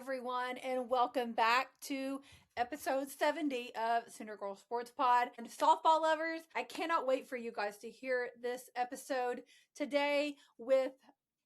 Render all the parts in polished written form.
everyone, and welcome back to episode 70 of Sooner Girl Sports Pod. And softball lovers, I cannot wait for you guys to hear this episode today with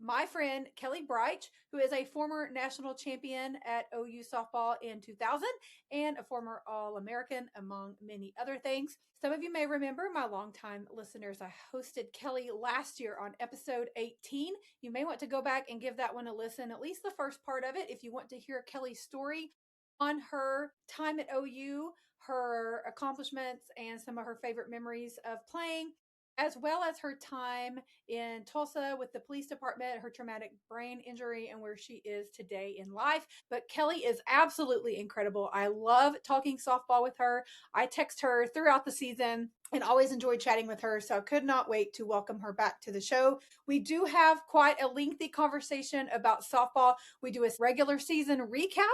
my friend Kelli Braitsch, who is a former national champion at OU softball in 2000 and a former All-American, among many other things. Some of you may remember, my longtime listeners, I hosted Kelli last year on episode 18. You may want to go back and give that one a listen, at least the first part of it, if you want to hear Kelli's story on her time at OU, her accomplishments, and some of her favorite memories of playing, as well as her time in Tulsa with the police department, her traumatic brain injury, and where she is today in life. But Kelli is absolutely incredible. I love talking softball with her. I text her throughout the season and always enjoy chatting with her, so I could not wait to welcome her back to the show. We do have quite a lengthy conversation about softball. We do a regular season recap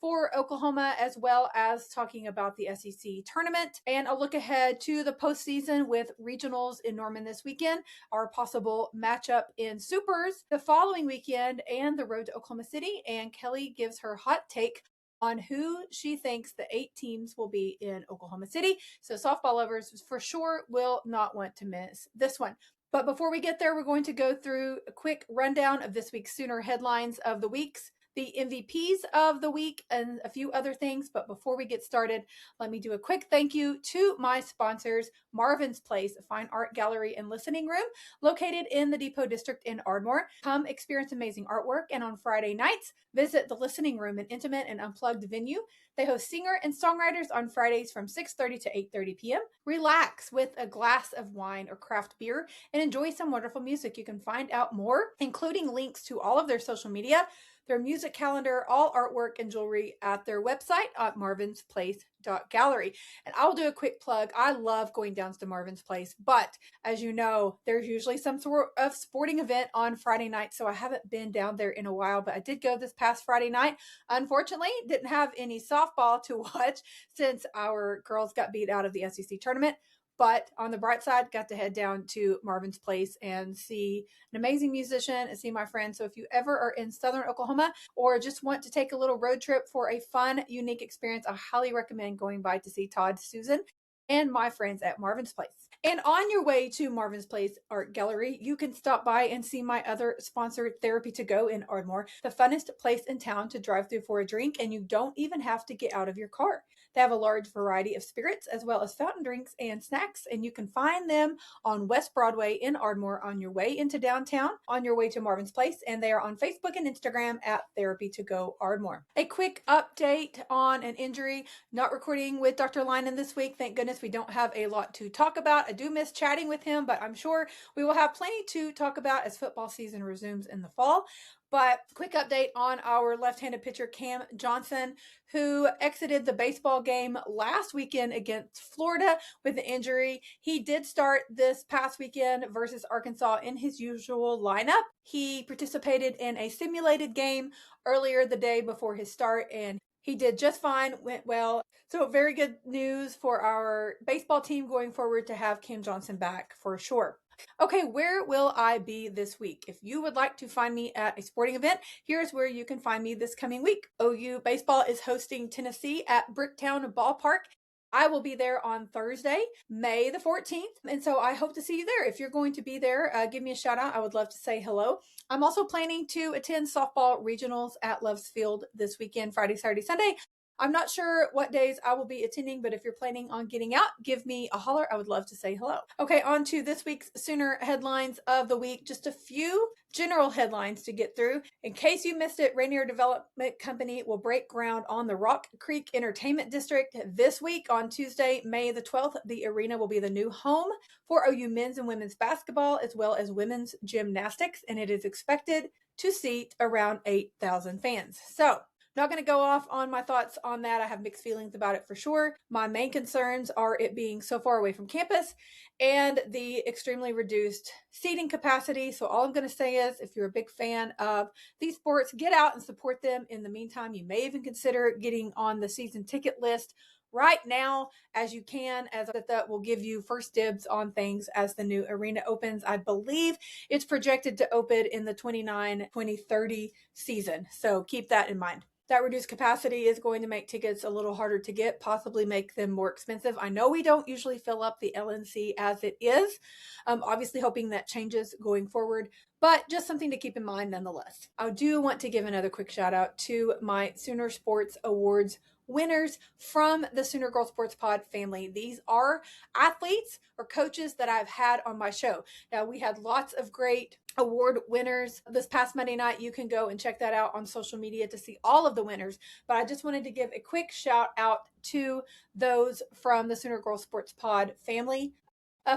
for Oklahoma, as well as talking about the SEC tournament and a look ahead to the postseason with regionals in Norman this weekend, our possible matchup in Supers the following weekend, and the road to Oklahoma City. And Kelli gives her hot take on who she thinks the 8 teams will be in Oklahoma City. So softball lovers for sure will not want to miss this one. But before we get there, we're going to go through a quick rundown of this week's Sooner headlines of the weeks, the MVPs of the week, and a few other things. But before we get started, let me do a quick thank you to my sponsors, Marvin's Place, a fine art gallery and listening room located in the Depot District in Ardmore. Come experience amazing artwork, and on Friday nights, visit the listening room, an intimate and unplugged venue. They host singer and songwriters on Fridays from 6:30 to 8:30 p.m. Relax with a glass of wine or craft beer and enjoy some wonderful music. You can find out more, including links to all of their social media, their music calendar, all artwork and jewelry at their website at marvinsplace.gallery. And I'll do a quick plug. I love going down to Marvin's Place, but as you know, there's usually some sort of sporting event on Friday night, so I haven't been down there in a while, but I did go this past Friday night. Unfortunately, didn't have any softball to watch since our girls got beat out of the SEC tournament. But on the bright side, got to head down to Marvin's Place and see an amazing musician and see my friends. So if you ever are in Southern Oklahoma or just want to take a little road trip for a fun, unique experience, I highly recommend going by to see Todd, Susan, and my friends at Marvin's Place. And on your way to Marvin's Place Art Gallery, you can stop by and see my other sponsor, Therapy to Go in Ardmore, the funnest place in town to drive through for a drink, and you don't even have to get out of your car. They have a large variety of spirits as well as fountain drinks and snacks, and you can find them on West Broadway in Ardmore on your way into downtown, on your way to Marvin's Place, and they are on Facebook and Instagram at Therapy to Go Ardmore. A quick update on an injury. Not recording with Dr. Lynan this week. Thank goodness we don't have a lot to talk about. I do miss chatting with him, but I'm sure we will have plenty to talk about as football season resumes in the fall. But quick update on our left-handed pitcher, Cam Johnson, who exited the baseball game last weekend against Florida with an injury. He did start this past weekend versus Arkansas in his usual lineup. He participated in a simulated game earlier the day before his start, and he did just fine, went well. So very good news for our baseball team going forward to have Cam Johnson back for sure. Okay, where will I be this week? If you would like to find me at a sporting event, here's where you can find me this coming week. OU baseball is hosting Tennessee at Bricktown Ballpark. I will be there on Thursday, May the 14th. And so I hope to see you there. If you're going to be there, give me a shout out. I would love to say hello. I'm also planning to attend softball regionals at Love's Field this weekend, Friday, Saturday, Sunday. I'm not sure what days I will be attending, but if you're planning on getting out, give me a holler. I would love to say hello. Okay, on to this week's Sooner headlines of the week. Just a few general headlines to get through. In case you missed it, Rainier Development Company will break ground on the Rock Creek Entertainment District this week on Tuesday, May the 12th. The arena will be the new home for OU men's and women's basketball, as well as women's gymnastics, and it is expected to seat around 8,000 fans. So, not going to go off on my thoughts on that. I have mixed feelings about it for sure. My main concerns are it being so far away from campus and the extremely reduced seating capacity. So all I'm going to say is if you're a big fan of these sports, get out and support them. In the meantime, you may even consider getting on the season ticket list right now as you can, as that will give you first dibs on things as the new arena opens. I believe it's projected to open in the 2030 season. So keep that in mind. That reduced capacity is going to make tickets a little harder to get, possibly make them more expensive. I know we don't usually fill up the LNC as it is. Obviously hoping that changes going forward, but just something to keep in mind nonetheless. I do want to give another quick shout out to my Sooner Sports Awards winners from the Sooner Girl Sports Pod family. These are athletes or coaches that I've had on my show. Now, we had lots of great award winners this past Monday night. You can go and check that out on social media to see all of the winners, but I just wanted to give a quick shout out to those from the Sooner Girl Sports Pod family.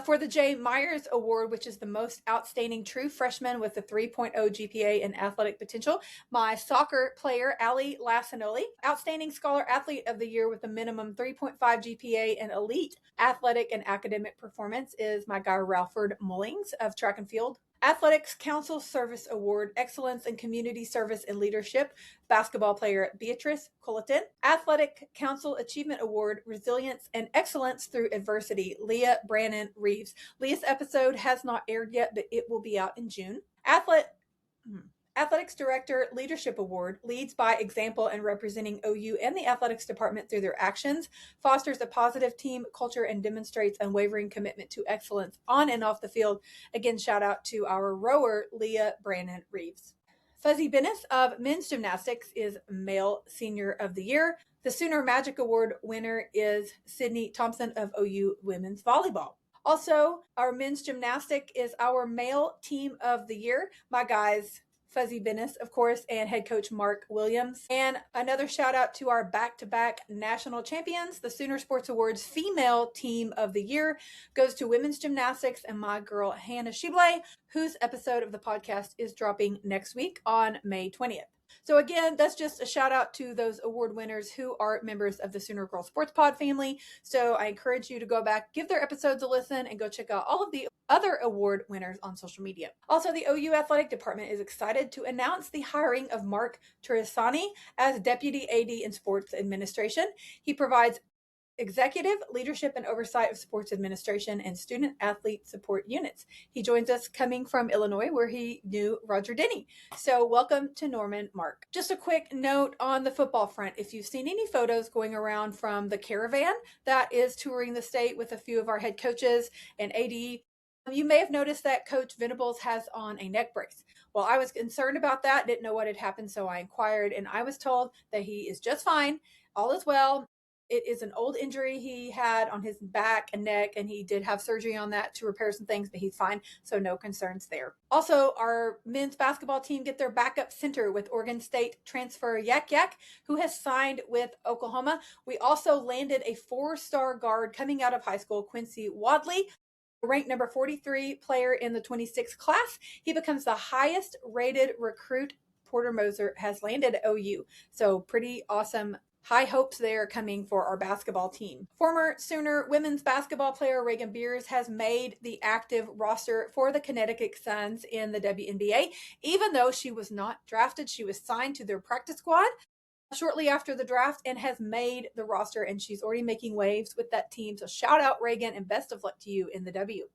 For the Jay Myers Award, which is the most outstanding true freshman with a 3.0 GPA and athletic potential, my soccer player, Allie Lassinoli. Outstanding Scholar Athlete of the Year with a minimum 3.5 GPA and elite athletic and academic performance is my guy, Ralford Mullings of track and field. Athletics Council Service Award, Excellence in Community Service and Leadership, basketball player Beatrice Culleton. Athletic Council Achievement Award, Resilience and Excellence Through Adversity, Leah Brannon Reeves. Leah's episode has not aired yet, but it will be out in June. Athletics Director Leadership Award, leads by example and representing OU and the athletics department through their actions, fosters a positive team culture and demonstrates unwavering commitment to excellence on and off the field. Again, shout out to our rower, Leah Brannon Reeves. Fuzzy Bennis of men's gymnastics is Male Senior of the Year. The Sooner Magic Award winner is Sydney Thompson of OU Women's Volleyball. Also, our men's gymnastic is our Male Team of the Year. My guys, Fuzzy Bennis, of course, and head coach Mark Williams. And another shout out to our back-to-back national champions. The Sooner Sports Awards Female Team of the Year goes to women's gymnastics and my girl Hannah Shibley, whose episode of the podcast is dropping next week on May 20th. So again, that's just a shout out to those award winners who are members of the Sooner Girl Sports Pod family. So I encourage you to go back, give their episodes a listen, and go check out all of the other award winners on social media. Also, the OU Athletic Department is excited to announce the hiring of Mark Turisani as Deputy AD in Sports Administration. He provides executive leadership and oversight of sports administration and student athlete support units. He joins us coming from Illinois, where he knew Roger Denny. So welcome to Norman, Mark. Just a quick note on the football front. If you've seen any photos going around from the caravan that is touring the state with a few of our head coaches and AD, you may have noticed that Coach Venables has on a neck brace. Well, I was concerned about that, didn't know what had happened, so I inquired, and I was told that he is just fine, all is well. It is an old injury he had on his back and neck, and he did have surgery on that to repair some things, but he's fine, so no concerns there. Also, our men's basketball team get their backup center with Oregon State transfer Yak Yak, who has signed with Oklahoma. We also landed a 4-star guard coming out of high school, Quincy Wadley, ranked number 43 player in the 26th class. He becomes the highest rated recruit Porter Moser has landed at OU. So pretty awesome. High hopes there coming for our basketball team. Former Sooner women's basketball player Reagan Beers has made the active roster for the Connecticut Suns in the WNBA. Even though she was not drafted, she was signed to their practice squad shortly after the draft and has made the roster, and she's already making waves with that team. So shout out Reagan and best of luck to you in the W.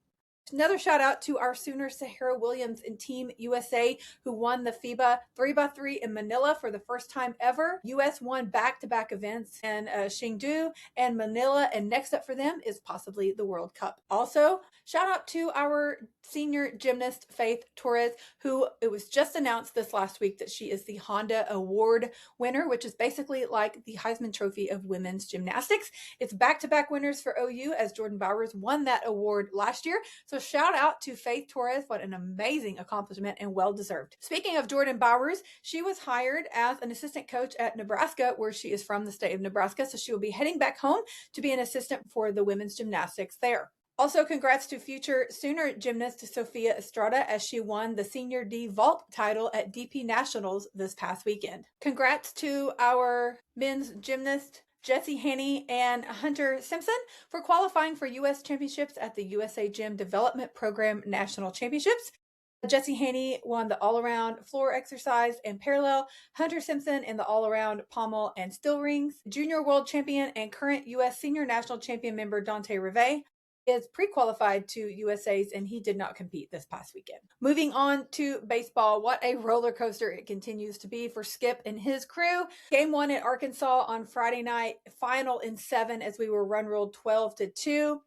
Another shout out to our Sooner Sahara Williams and Team USA, who won the FIBA 3x3 in Manila for the first time ever. US won back-to-back events in Chengdu and Manila, and next up for them is possibly the World Cup. Also, shout out to our senior gymnast Faith Torres, who it was just announced this last week that she is the Honda Award winner, which is basically like the Heisman Trophy of women's gymnastics. It's back-to-back winners for OU, as Jordan Bowers won that award last year. So shout out to Faith Torres. What an amazing accomplishment and well-deserved. Speaking of Jordan Bowers, she was hired as an assistant coach at Nebraska, where she is from the state of Nebraska. So she will be heading back home to be an assistant for the women's gymnastics there. Also, congrats to future Sooner gymnast Sophia Estrada, as she won the Senior D Vault title at DP Nationals this past weekend. Congrats to our men's gymnast Jesse Haney and Hunter Simpson for qualifying for U.S. championships at the USA Gym Development Program National Championships. Jesse Haney won the all-around floor exercise and parallel. Hunter Simpson in the all-around pommel and still rings. Junior world champion and current U.S. senior national champion member Dante Rive is pre-qualified to USA's, and he did not compete this past weekend. Moving on to baseball, what a roller coaster it continues to be for Skip and his crew. Game 1 at Arkansas on Friday night, final in 7 as we were run ruled 12-2.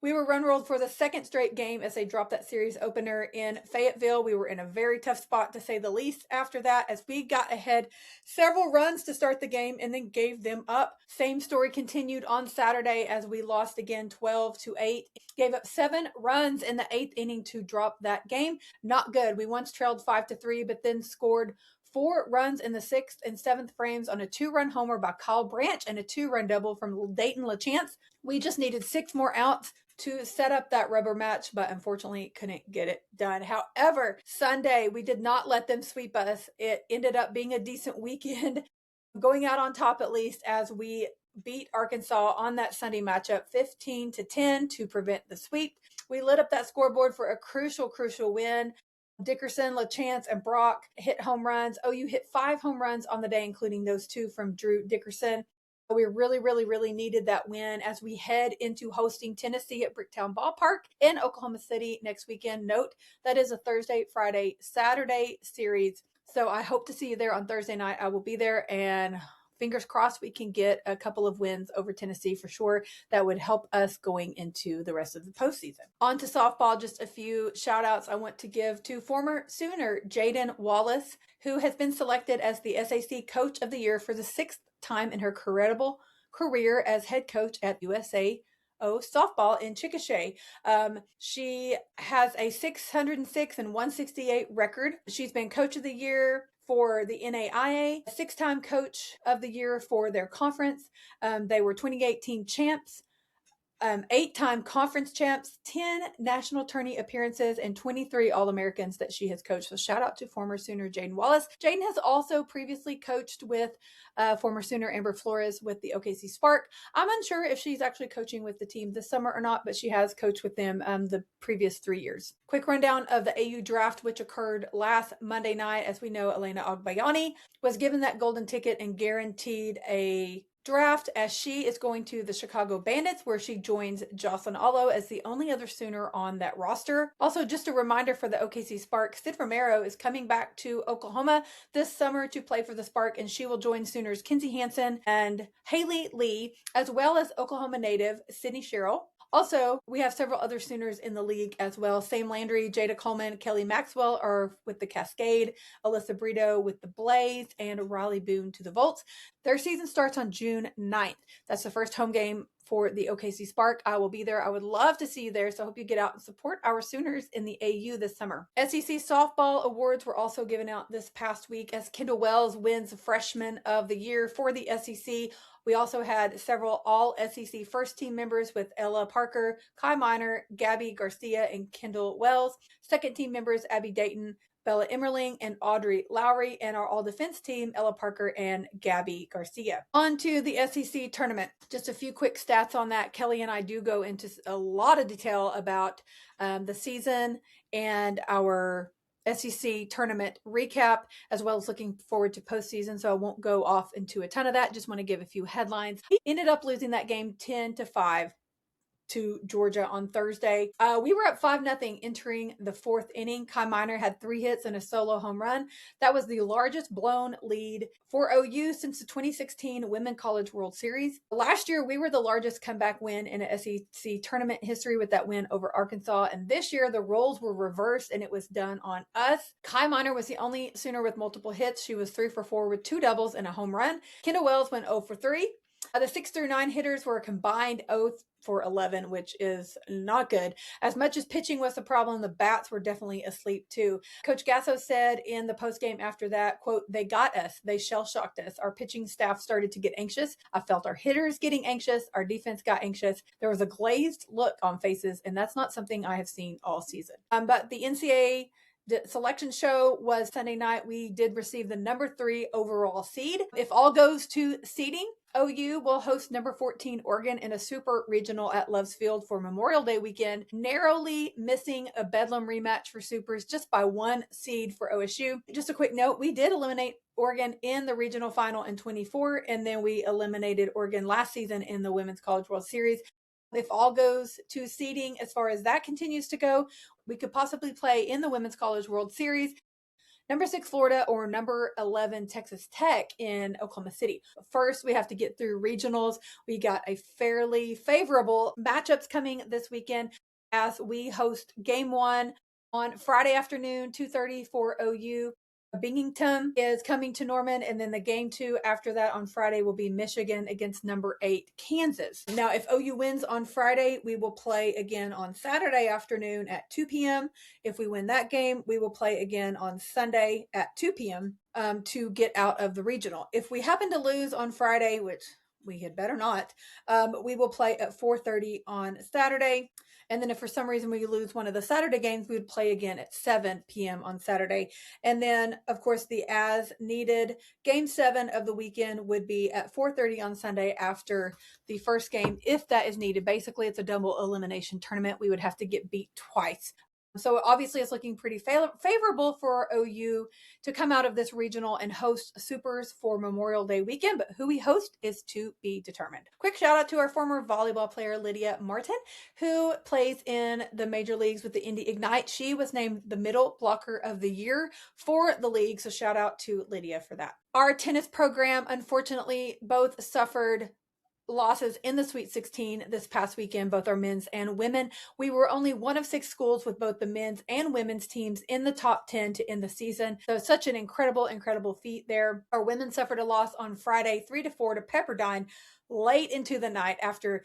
We were run ruled for the second straight game as they dropped that series opener in Fayetteville. We were in a very tough spot, to say the least, after that, as we got ahead several runs to start the game and then gave them up. Same story continued on Saturday as we lost again 12-8. Gave up 7 runs in the 8th inning to drop that game. Not good. We once trailed 5-3, but then scored 4 runs in the 6th and 7th frames on a 2-run homer by Kelli Braitsch and a 2-run double from Dayton LaChance. We just needed 6 more outs to set up that rubber match, but unfortunately couldn't get it done. However, Sunday, we did not let them sweep us. It ended up being a decent weekend, going out on top at least, as we beat Arkansas on that Sunday matchup 15-10 to prevent the sweep. We lit up that scoreboard for a crucial win. Dickerson, LaChance, and Brock hit home runs. OU hit 5 home runs on the day, including those 2 from Drew Dickerson. We really needed that win as we head into hosting Tennessee at Bricktown Ballpark in Oklahoma City next weekend. Note, that is a Thursday, Friday, Saturday series. So I hope to see you there on Thursday night. I will be there, and fingers crossed we can get a couple of wins over Tennessee for sure. That would help us going into the rest of the postseason. On to softball, just a few shout outs I want to give to former Sooner Jaden Wallace, who has been selected as the SAC Coach of the Year for the 6th time in her incredible career as head coach at USAO softball in Chickasha. She has a 606 and 168 record. She's been Coach of the Year for the NAIA, 6-time Coach of the Year for their conference. They were 2018 champs. 8-time conference champs, 10 national tourney appearances, and 23 All-Americans that she has coached. So shout out to former Sooner Jaden Wallace. Jaden has also previously coached with former Sooner Amber Flores with the OKC Spark. I'm unsure if she's actually coaching with the team this summer or not, but she has coached with them the previous 3 years. Quick rundown of the AU draft, which occurred last Monday night. As we know, Elena Agbayani was given that golden ticket and guaranteed a draft as she is going to the Chicago Bandits, where she joins Jocelyn Allo as the only other Sooner on that roster. Also, just a reminder for the OKC Spark, Sid Romero is coming back to Oklahoma this summer to play for the Spark, and she will join Sooners Kinsey Hansen and Haley Lee, as well as Oklahoma native Sydney Sherrill. Also, we have several other Sooners in the league as well. Sam Landry, Jada Coleman, Kelly Maxwell are with the Cascade, Alyssa Brito with the Blaze, and Riley Boone to the Volts. Their season starts on June 9th. That's the first home game for the OKC Spark. I will be there. I would love to see you there, so I hope you get out and support our Sooners in the AU this summer. SEC softball awards were also given out this past week as Kendall Wells wins Freshman of the Year for the SEC. We also had several all-SEC first-team members with Ella Parker, Kai Miner, Gabby Garcia, and Kendall Wells. Second-team members, Abby Dayton, Bella Emmerling, and Audrey Lowry, and our all-defense team, Ella Parker and Gabby Garcia. On to the SEC tournament. Just a few quick stats on that. Kelly and I do go into a lot of detail about the season and our SEC tournament recap, as well as looking forward to postseason. So I won't go off into a ton of that. Just want to give a few headlines. We ended up losing that game 10-5 to Georgia on Thursday. We were up 5-0 entering the 4th inning. Kai Miner had 3 hits and a solo home run. That was the largest blown lead for OU since the 2016 Women College World Series. Last year, we were the largest comeback win in a SEC tournament history with that win over Arkansas. And this year, the roles were reversed and it was done on us. Kai Miner was the only Sooner with multiple hits. She was 3 for 4 with 2 doubles and a home run. Kendall Wells went 0 for 3. The 6 through 9 hitters were a combined 0 for 11, which is not good. As much as pitching was the problem, the bats were definitely asleep too. Coach Gasso said in the postgame after that, quote, "They got us. They shell-shocked us. Our pitching staff started to get anxious. I felt our hitters getting anxious. Our defense got anxious. There was a glazed look on faces, and that's not something I have seen all season." But the NCAA selection show was Sunday night. We did receive the number 3 overall seed. If all goes to seeding, OU will host number 14 Oregon in a super regional at Love's Field for Memorial Day weekend, narrowly missing a Bedlam rematch for supers just by 1 seed for OSU. Just a quick note, we did eliminate Oregon in the regional final in 24, and then we eliminated Oregon last season in the Women's College World Series. If all goes to seeding as far as that continues to go, we could possibly play in the Women's College World Series number 6 Florida or number 11 Texas Tech in Oklahoma City. First, we have to get through regionals. We got a fairly favorable matchups coming this weekend as we host game 1 on Friday afternoon, 2:30 for OU. Binghamton is coming to Norman, and then the game 2 after that on Friday will be Michigan against number 8 Kansas. Now, if OU wins on Friday, we will play again on Saturday afternoon at 2 p.m. If we win that game, we will play again on Sunday at 2 p.m. To get out of the regional. If we happen to lose on Friday, which we had better not, we will play at 4:30 on Saturday. And then if for some reason we lose one of the Saturday games, we would play again at 7 p.m. on Saturday. And then, of course, the as needed game 7 of the weekend would be at 4:30 on Sunday after the first game, if that is needed. Basically, it's a double elimination tournament. We would have to get beat twice. So obviously it's looking pretty favorable for OU to come out of this regional and host Supers for Memorial Day weekend, but who we host is to be determined. Quick shout out to our former volleyball player, Lydia Martin, who plays in the major leagues with the Indy Ignite. She was named the Middle Blocker of the Year for the league, so shout out to Lydia for that. Our tennis program, unfortunately, both suffered losses in the Sweet 16 this past weekend, both our men's and women. We were only one of 6 schools with both the men's and women's teams in the top 10 to end the season. So such an incredible feat there. Our women suffered a loss on Friday, 3-4 to Pepperdine late into the night after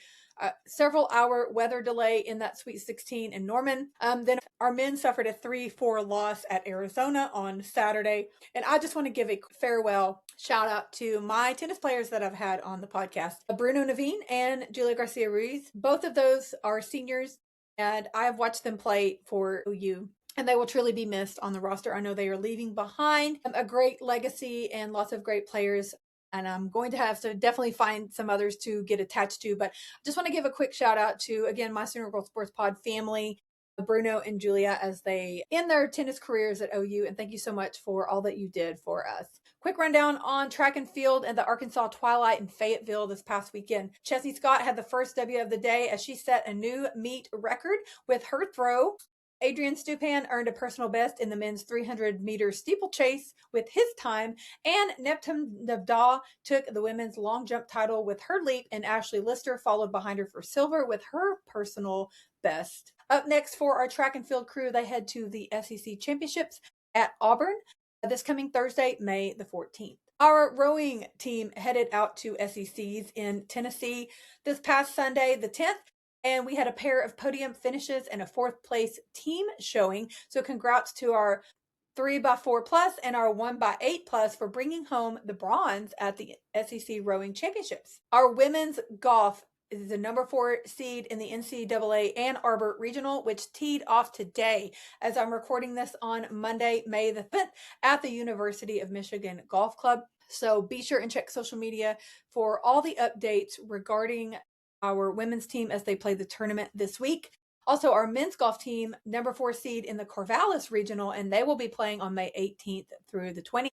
several hour weather delay in that Sweet 16 in Norman. Then our men suffered a 3-4 loss at Arizona on Saturday. And I just want to give a farewell shout out to my tennis players that I've had on the podcast, Bruno Naveen and Julia Garcia Ruiz. Both of those are seniors, and I've watched them play for OU. And they will truly be missed on the roster. I know they are leaving behind a great legacy and lots of great players. And I'm going to have to definitely find some others to get attached to. But I just want to give a quick shout out to, again, my Sooner Girl Sports Pod family, Bruno and Julia, as they end their tennis careers at OU. And thank you so much for all that you did for us. Quick rundown on track and field and the Arkansas Twilight in Fayetteville this past weekend. Chessie Scott had the first W of the day as she set a new meet record with her throw. Adrian Stupan earned a personal best in the men's 300-meter steeplechase with his time, and Neptune Navdaw took the women's long jump title with her leap, and Ashley Lister followed behind her for silver with her personal best. Up next for our track and field crew, they head to the SEC Championships at Auburn this coming Thursday, May the 14th. Our rowing team headed out to SECs in Tennessee this past Sunday, the 10th. And we had a pair of podium finishes and a 4th place team showing. So congrats to our 3x4 plus and our 1x8 plus for bringing home the bronze at the SEC Rowing Championships. Our women's golf is the number 4 seed in the NCAA Ann Arbor Regional, which teed off today as I'm recording this on Monday, May the 5th at the University of Michigan Golf Club. So be sure and check social media for all the updates regarding our women's team as they play the tournament this week. Also, our men's golf team, number 4 seed in the Corvallis Regional, and they will be playing on May 18th through the 20th.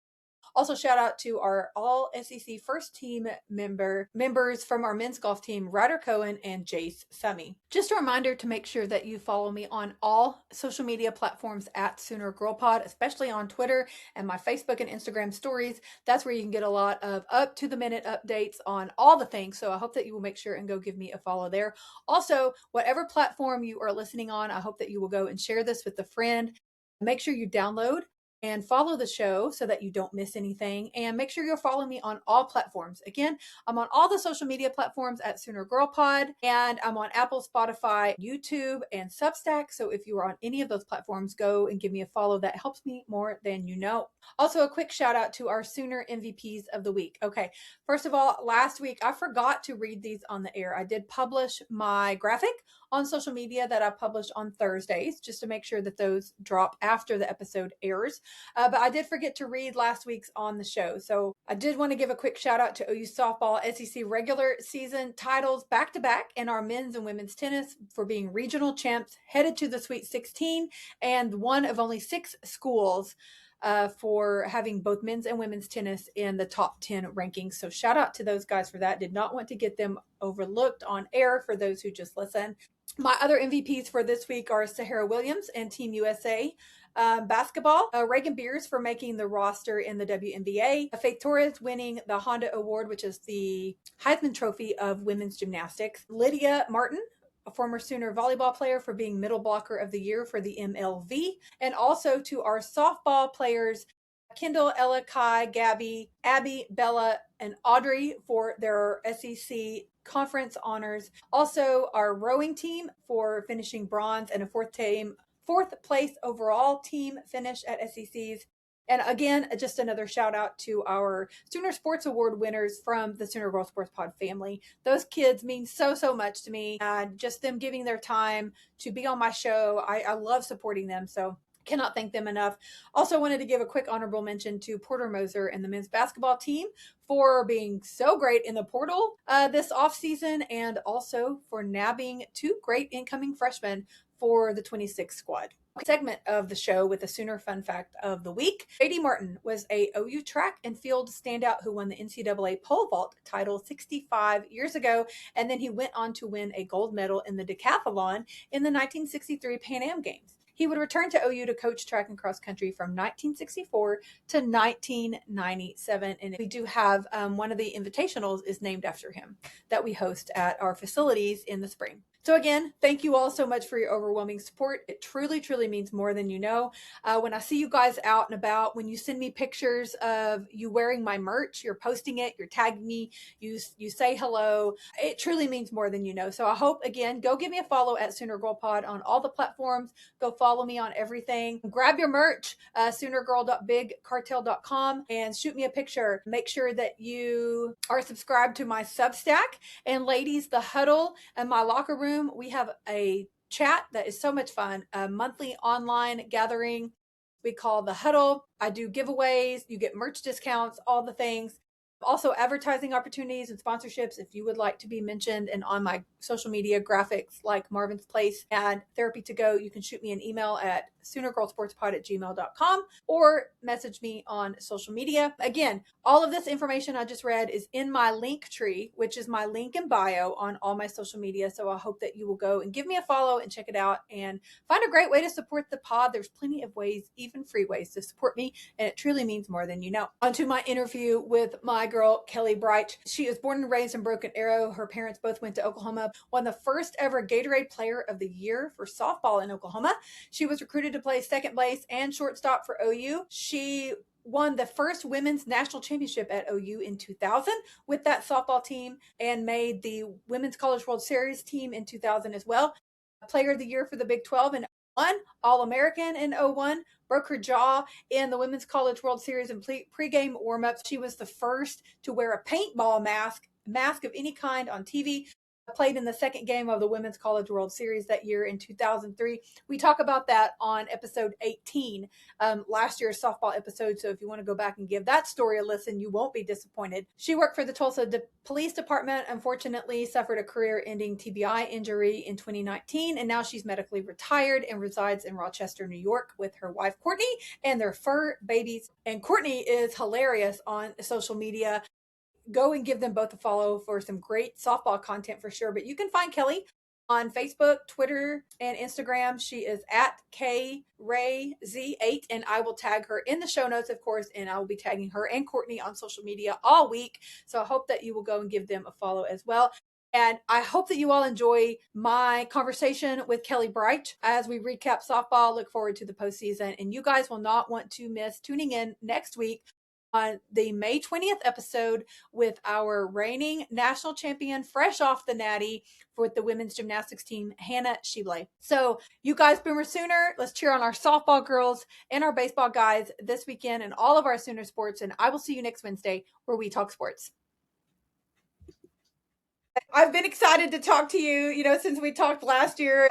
Also, shout out to our all SEC first team members from our men's golf team, Ryder Cohen and Jace Summy. Just a reminder to make sure that you follow me on all social media platforms at Sooner Girl Pod, especially on Twitter and my Facebook and Instagram stories. That's where you can get a lot of up-to-the-minute updates on all the things. So I hope that you will make sure and go give me a follow there. Also, whatever platform you are listening on, I hope that you will go and share this with a friend. Make sure you download and follow the show so that you don't miss anything. And make sure you'll follow me on all platforms. Again, I'm on all the social media platforms at Sooner Girl Pod, and I'm on Apple, Spotify, YouTube, and Substack. So if you are on any of those platforms, go and give me a follow. That helps me more than you know. Also, a quick shout out to our Sooner MVPs of the week. Okay, first of all, last week, I forgot to read these on the air. I did publish my graphic on social media that I published on Thursdays, just to make sure that those drop after the episode airs. But I did forget to read last week's on the show. So I did want to give a quick shout out to OU softball SEC regular season titles back to back, and our men's and women's tennis for being regional champs, headed to the Sweet 16, and one of only 6 schools for having both men's and women's tennis in the top 10 rankings. So shout out to those guys for that. Did not want to get them overlooked on air for those who just listen. My other MVPs for this week are Sahara Williams and Team USA. Basketball, Reagan Beers for making the roster in the WNBA, Faith Torres winning the Honda Award, which is the Heisman Trophy of women's gymnastics, Lydia Martin, a former Sooner volleyball player, for being middle blocker of the year for the MLV, and also to our softball players, Kendall, Ella, Kai, Gabby, Abby, Bella, and Audrey for their SEC conference honors. Also, our rowing team for finishing bronze and a fourth place overall team finish at SECs. And again, just another shout out to our Sooner Sports Award winners from the Sooner Girl Sports Pod family. Those kids mean so much to me. And just them giving their time to be on my show. I love supporting them. So cannot thank them enough. Also wanted to give a quick honorable mention to Porter Moser and the men's basketball team for being so great in the portal this offseason, and also for nabbing 2 great incoming freshmen for the 26 squad. Segment of the show with a Sooner fun fact of the week. J.D. Martin was a OU track and field standout who won the NCAA pole vault title 65 years ago, and then he went on to win a gold medal in the decathlon in the 1963 Pan Am Games. He would return to OU to coach track and cross country from 1964 to 1997. And we do have one of the invitationals is named after him that we host at our facilities in the spring. So again, thank you all so much for your overwhelming support. It truly means more than you know. When I see you guys out and about, when you send me pictures of you wearing my merch, you're posting it, you're tagging me, you say hello, it truly means more than you know. So I hope, again, go give me a follow at Sooner Girl Pod on all the platforms. Go follow me on everything. Grab your merch, soonergirl.bigcartel.com, and shoot me a picture. Make sure that you are subscribed to my Substack. And ladies, the huddle and my locker room, we have a chat that is so much fun, a monthly online gathering we call the huddle. I do giveaways, you get merch discounts, all the things. Also advertising opportunities and sponsorships if you would like to be mentioned and on my social media graphics like Marvin's Place and Therapy to Go. You can shoot me an email at soonergirlsportspod@gmail.com or message me on social media. Again, all of this information I just read is in my link tree, which is my link in bio on all my social media. So I hope that you will go and give me a follow and check it out and find a great way to support the pod. There's plenty of ways, even free ways, to support me, and it truly means more than you know. On to my interview with my girl, Kelli Braitsch. She is born and raised in Broken Arrow. Her parents both went to Oklahoma, won the first ever Gatorade Player of the Year for softball in Oklahoma. She was recruited to play second base and shortstop for OU. She won the first women's national championship at OU in 2000 with that softball team and made the Women's College World Series team in 2000 as well. Player of the Year for the Big 12 in 01, All-American in 01, broke her jaw in the Women's College World Series in pregame warmups. She was the first to wear a paintball mask of any kind on TV. Played in the second game of the Women's College World Series that year in 2003. We talk about that on episode 18, last year's softball episode. So if you want to go back and give that story a listen, you won't be disappointed. She worked for the Tulsa Police Department, unfortunately suffered a career-ending TBI injury in 2019, and now she's medically retired and resides in Rochester, New York with her wife, Courtney, and their fur babies. And Courtney is hilarious on social media. Go and give them both a follow for some great softball content for sure. But you can find Kelli on Facebook, Twitter, and Instagram. She is at KRayZ8, and I will tag her in the show notes, of course, and I will be tagging her and Courtney on social media all week. So I hope that you will go and give them a follow as well. And I hope that you all enjoy my conversation with Kelli Braitsch as we recap softball. Look forward to the postseason. And you guys will not want to miss tuning in next week on the May 20th episode with our reigning national champion, fresh off the natty with the women's gymnastics team, Hannah Shebley. So you guys, Boomer Sooner, let's cheer on our softball girls and our baseball guys this weekend and all of our Sooner sports. And I will see you next Wednesday where we talk sports. I've been excited to talk to you, since we talked last year.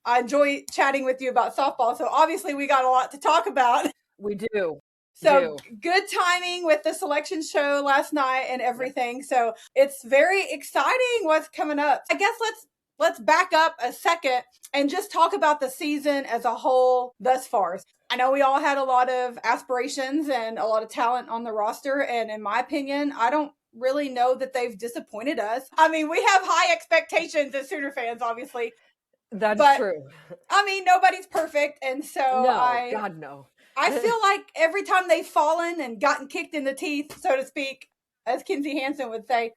I enjoy chatting with you about softball. So obviously we got a lot to talk about. We do. So good timing with the selection show last night and everything. So it's very exciting what's coming up. I guess let's let's back up a second and just talk about the season as a whole thus far. I know we all had a lot of aspirations and a lot of talent on the roster. And in my opinion, I don't really know that they've disappointed us. I mean, we have high expectations as Sooner fans, obviously. That's true. I mean, nobody's perfect. And so God, no. I feel like every time they've fallen and gotten kicked in the teeth, so to speak, as Kinsey Hansen would say,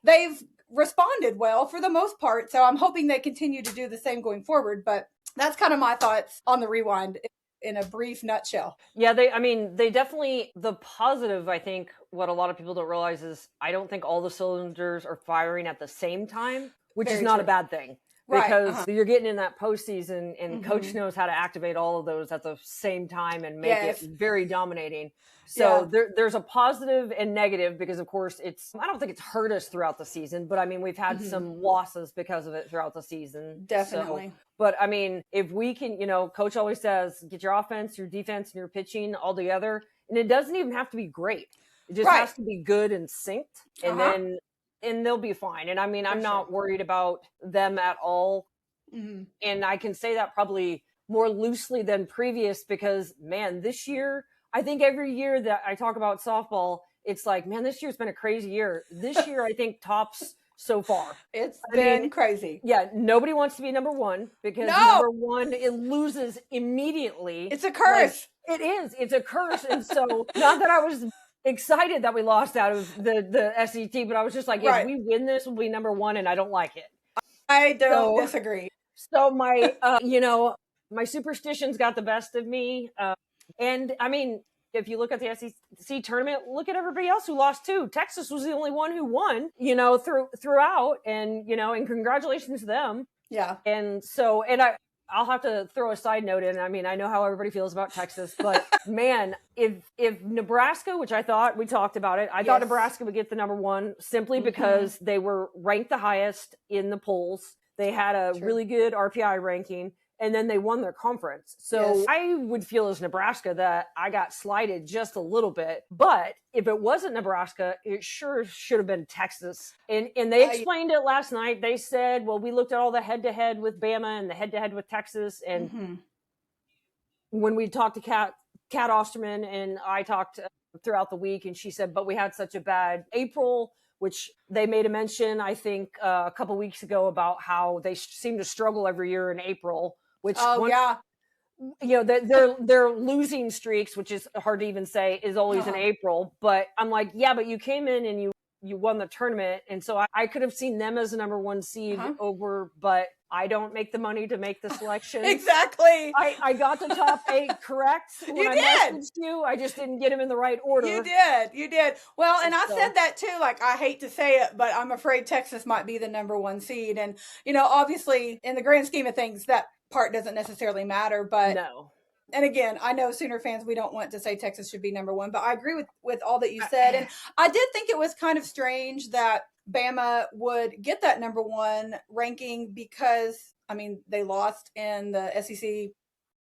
they've responded well for the most part. So I'm hoping they continue to do the same going forward. But that's kind of my thoughts on the rewind in a brief nutshell. Yeah, they definitely, the positive, I think, what a lot of people don't realize is I don't think all the cylinders are firing at the same time, which is not a bad thing. Because you're getting in that postseason and coach knows how to activate all of those at the same time and make it very dominating. So there's a positive and negative because, of course, I don't think it's hurt us throughout the season, but I mean, we've had some losses because of it throughout the season. Definitely. So, but I mean, if we can, coach always says, get your offense, your defense, and your pitching all together. And it doesn't even have to be great. It just has to be good and synced. And and they'll be fine. And I mean, I'm not worried about them at all. And I can say that probably more loosely than previous because, man, this year, I think every year that I talk about softball, it's like, man, this year's been a crazy year. This year, I think tops so far. It's been crazy. Yeah, nobody wants to be number one because number one, it loses immediately. It's a curse. Like, it is. It's a curse. And so, not that I was excited that we lost out of the SET, but I was just like, if we win this, we'll be number one, and I don't like it. I don't disagree. So my, my superstitions got the best of me. And I mean, if you look at the SEC tournament, look at everybody else who lost too. Texas was the only one who won, throughout, and, and congratulations to them. Yeah. And so, I'll have to throw a side note in. I mean, I know how everybody feels about Texas, but man, if Nebraska, which I thought we talked about it, I thought Nebraska would get the number one simply because they were ranked the highest in the polls. They had a really good RPI ranking, and then they won their conference. So I would feel as Nebraska that I got slighted just a little bit. But if it wasn't Nebraska, it sure should have been Texas. And they explained it last night. They said, well, we looked at all the head-to-head with Bama and the head-to-head with Texas. And when we talked to Kat Osterman and I talked throughout the week, and she said, but we had such a bad April, which they made a mention, I think, a couple weeks ago about how they seem to struggle every year in April. Which their losing streaks, which is hard to even say, is always in April. But I'm like, but you came in and you won the tournament, and so I could have seen them as the number one seed over, but I don't make the money to make the selection. Exactly. I got the top 8 correct. When I messaged you, I just didn't get them in the right order. You did. Well, and I said that too. Like, I hate to say it, but I'm afraid Texas might be the number one seed. And, obviously, in the grand scheme of things, that part doesn't necessarily matter. But no. And again, I know Sooner fans, we don't want to say Texas should be number one, but I agree with all that you said. And I did think it was kind of strange that Bama would get that number one ranking because, I mean, they lost in the SEC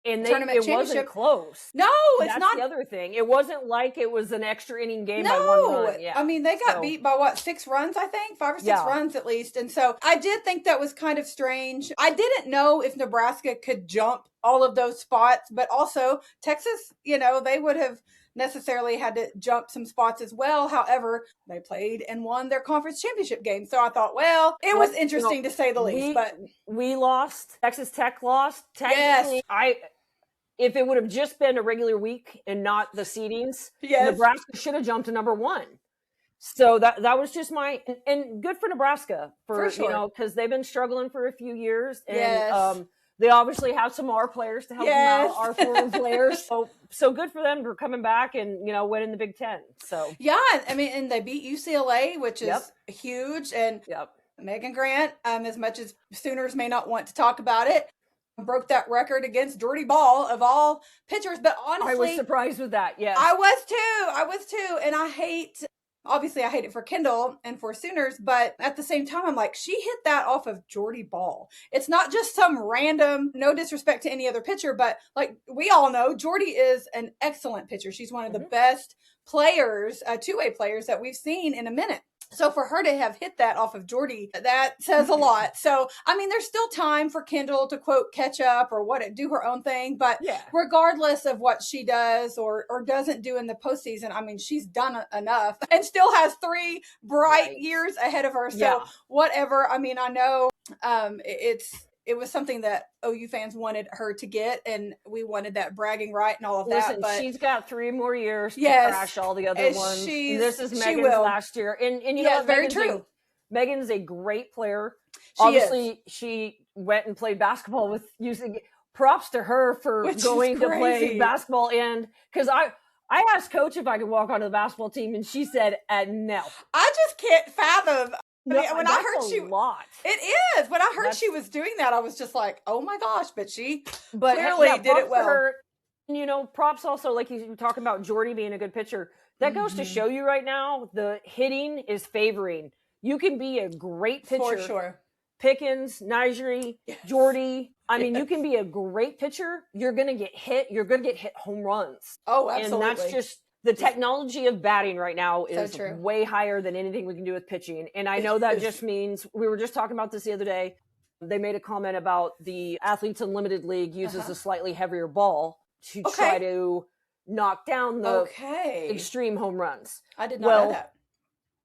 tournament championship. Wasn't close. No, it's That's not. The other thing. It wasn't like it was an extra inning game by No, 1 run. Yeah. I mean, they got beat by 6 runs, I think, 5 or 6 runs at least. And so I did think that was kind of strange. I didn't know if Nebraska could jump all of those spots, but also Texas, they would have necessarily had to jump some spots as well. However, they played and won their conference championship game. So I thought, well, it was interesting to say the least. But we lost. Texas Tech lost. Technically, if it would have just been a regular week and not the seedings, Nebraska should have jumped to number one. So that was just and good for Nebraska for sure. Because they've been struggling for a few years. And they obviously have some R players to help them out, our former players. So good for them for coming back and, winning the Big Ten. So I mean, and they beat UCLA, which is huge. And Megan Grant, as much as Sooners may not want to talk about it, broke that record against Jordy Ball of all pitchers. But honestly, I was surprised with that. Yeah, I was too. And I hate it for Kendall and for Sooners, but at the same time, I'm like, she hit that off of Jordy Ball. It's not just some random, no disrespect to any other pitcher, but like we all know, Jordy is an excellent pitcher. She's one of the best players, two-way players that we've seen in a minute. So for her to have hit that off of Jordy, that says a lot. So, I mean, there's still time for Kendall to, quote, catch up or do her own thing. But regardless of what she does or doesn't do in the postseason, I mean, she's done enough and still has 3 bright years ahead of her. So whatever. I mean, I know it was something that OU fans wanted her to get, and we wanted that bragging right and all of that. But she's got 3 more years to crash all the other ones. This is Megan's last year. And you know what? Very true. Megan's a great player. Obviously, she went and played basketball with using props to her for going to play basketball. And because I asked Coach if I could walk onto the basketball team, and she said, no. I just can't fathom. When I heard it is. When I heard she was doing that, I was just like, "Oh my gosh!" But she clearly did it well. Her, you know, props also, like you were talking about Jordy being a good pitcher. That goes to show you right now, the hitting is favoring. You can be a great pitcher. For sure. Pickens, Nigeri, Jordy. I mean, you can be a great pitcher. You're going to get hit. You're going to get hit home runs. Oh, absolutely. And that's just. The technology of batting right now is way higher than anything we can do with pitching. And I know that just means, we were just talking about this the other day. They made a comment about the Athletes Unlimited League uses a slightly heavier ball to try to knock down the extreme home runs. I did not know that.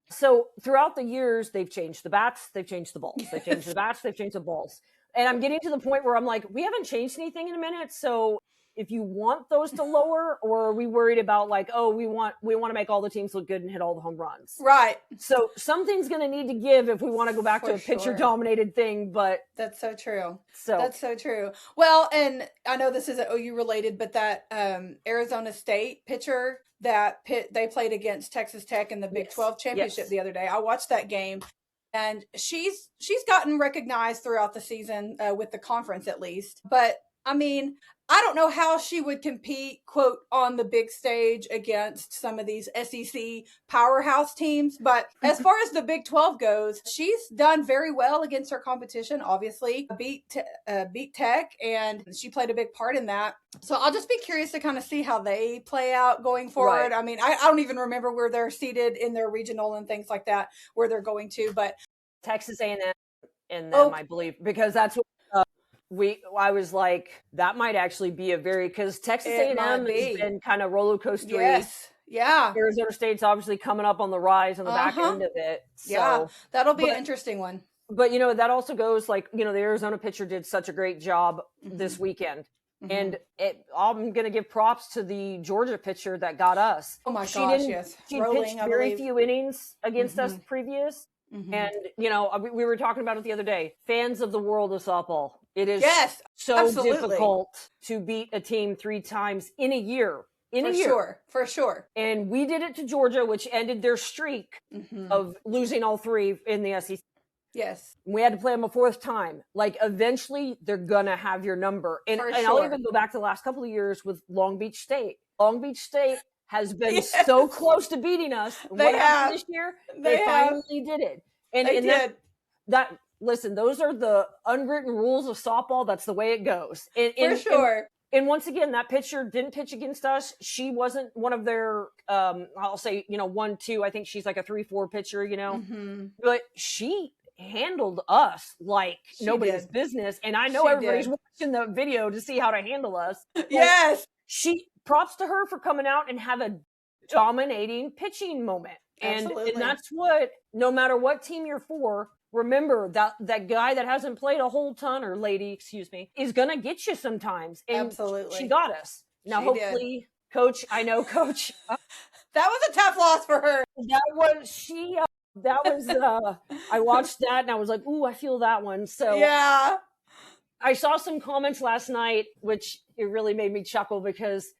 So throughout the years, they've changed the bats, they've changed the balls. They've changed the bats, they've changed the balls. And I'm getting to the point where I'm like, we haven't changed anything in a minute. So if you want those to lower, or are we worried about like, oh, we want to make all the teams look good and hit all the home runs? Right. So something's going to need to give if we want to go back to a pitcher dominated thing. But that's so true. That's so true. Well, and I know this isn't OU related, but that Arizona State pitcher that they played against Texas Tech in the Big 12 championship the other day. I watched that game. And she's gotten recognized throughout the season with the conference at least. But I mean, I don't know how she would compete, quote, on the big stage against some of these SEC powerhouse teams. But as far as the Big 12 goes, she's done very well against her competition, obviously. Beat Tech, and she played a big part in that. So I'll just be curious to kind of see how they play out going forward. Right. I mean, I don't even remember where they're seated in their regional and things like that, where they're going to. But Texas A&M and them, I believe, because that's what I was like, that might actually be because Texas A&M has been kind of roller coaster. Yes. Yeah. Arizona State's obviously coming up on the rise on the back end of it. So, yeah. That'll be an interesting one. But, you know, that also goes like, you know, the Arizona pitcher did such a great job this weekend. And I'm going to give props to the Georgia pitcher that got us. Oh my gosh, yes. She pitched very few innings against us previous. And, you know, we were talking about it the other day. Fans of the world of softball. It is so difficult to beat a team 3 times in a year. For sure. And we did it to Georgia, which ended their streak of losing all 3 in the SEC. Yes. We had to play them a 4th time. Like, eventually, they're going to have your number. And I'll even go back to the last couple of years with Long Beach State. Long Beach State has been so close to beating us. What happened this year? They finally did it. And they did. That listen, those are the unwritten rules of softball. That's the way it goes. For sure. And once again, that pitcher didn't pitch against us. She wasn't one of their, I'll say, you know, 1-2. I think she's like a 3-4 pitcher, you know. But she handled us like nobody's business. And I know everybody's watching the video to see how to handle us. Yes. Props to her for coming out and have a dominating pitching moment. And that's what, no matter what team you're for, remember that guy that hasn't played a whole ton, or lady, excuse me, is going to get you sometimes. And she got us. Now, hopefully, Coach, I know Coach. That was a tough loss for her. I watched that and I was like, ooh, I feel that one. So yeah. I saw some comments last night, which it really made me chuckle because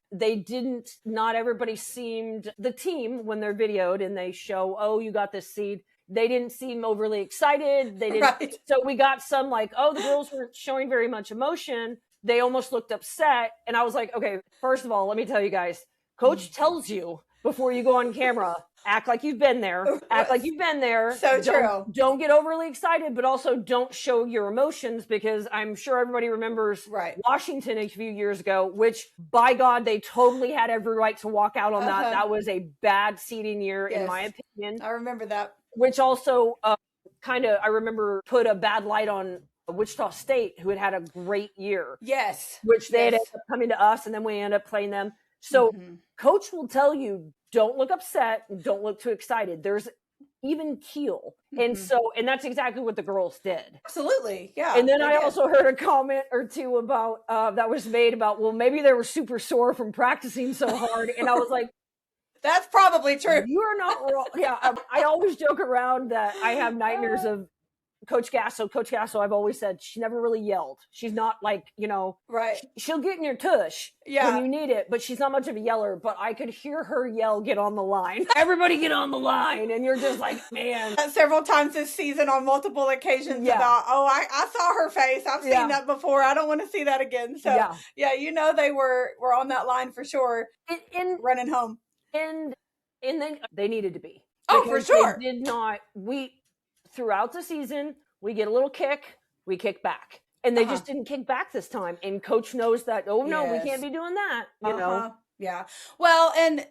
not everybody seemed, the team, when they're videoed and they show, oh, you got this seed, they didn't seem overly excited. They didn't. Right. So we got some like, oh, the girls weren't showing very much emotion. They almost looked upset. And I was like, okay, first of all, let me tell you guys, Coach tells you before you go on camera, act like you've been there. Act like you've been there. So true. Don't get overly excited, but also don't show your emotions, because I'm sure everybody remembers Washington a few years ago, which, by God, they totally had every right to walk out on that. That was a bad seeding year, in my opinion. I remember that. which also kind of, I remember, put a bad light on Wichita State, who had a great year. Yes. Which they had ended up coming to us, and then we ended up playing them. So coach will tell you, don't look upset, don't look too excited. There's even keel. And that's exactly what the girls did. Absolutely. Yeah. And then I also heard a comment or two about that was made about, well, maybe they were super sore from practicing so hard. And I was like, that's probably true. You are not wrong. Yeah. I always joke around that I have nightmares of Coach Gasso. Coach Gasso, I've always said, she never really yelled. She's not like, right. She'll get in your tush when you need it, but she's not much of a yeller. But I could hear her yell, get on the line. Everybody get on the line. And you're just like, man. Several times this season on multiple occasions about, I saw her face. I've seen that before. I don't want to see that again. So they were on that line for sure. Running home. And then they needed to be. Oh, for sure. They did not, throughout the season, we get a little kick, we kick back. And they just didn't kick back this time. And coach knows that, no, we can't be doing that, you know. Yeah. Well, and,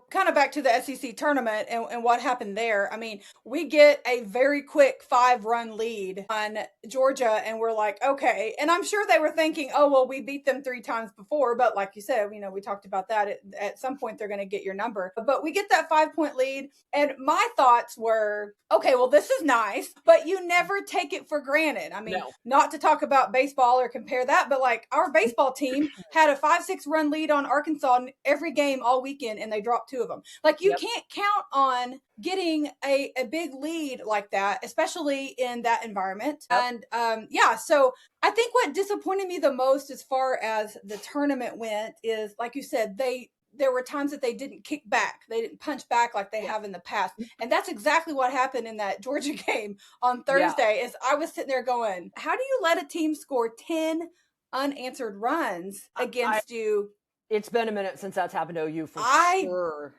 kind of back to the SEC tournament and what happened there. I mean, we get a very quick 5-run lead on Georgia, and we're like, okay. And I'm sure they were thinking, oh, well, we beat them 3 times before. But like you said, we talked about that. At some point, they're going to get your number. But we get that 5-point lead. And my thoughts were, okay, well, this is nice, but you never take it for granted. I mean, not to talk about baseball or compare that, but like our baseball team had a 5-6 run lead on Arkansas every game all weekend, and they dropped 2 of them. Like you can't count on getting a big lead like that, especially in that environment. And so I think what disappointed me the most as far as the tournament went is, like you said, there were times that they didn't kick back. They didn't punch back like they have in the past. And that's exactly what happened in that Georgia game on Thursday. Is I was sitting there going, how do you let a team score 10 unanswered runs against you? It's been a minute since that's happened to OU for sure.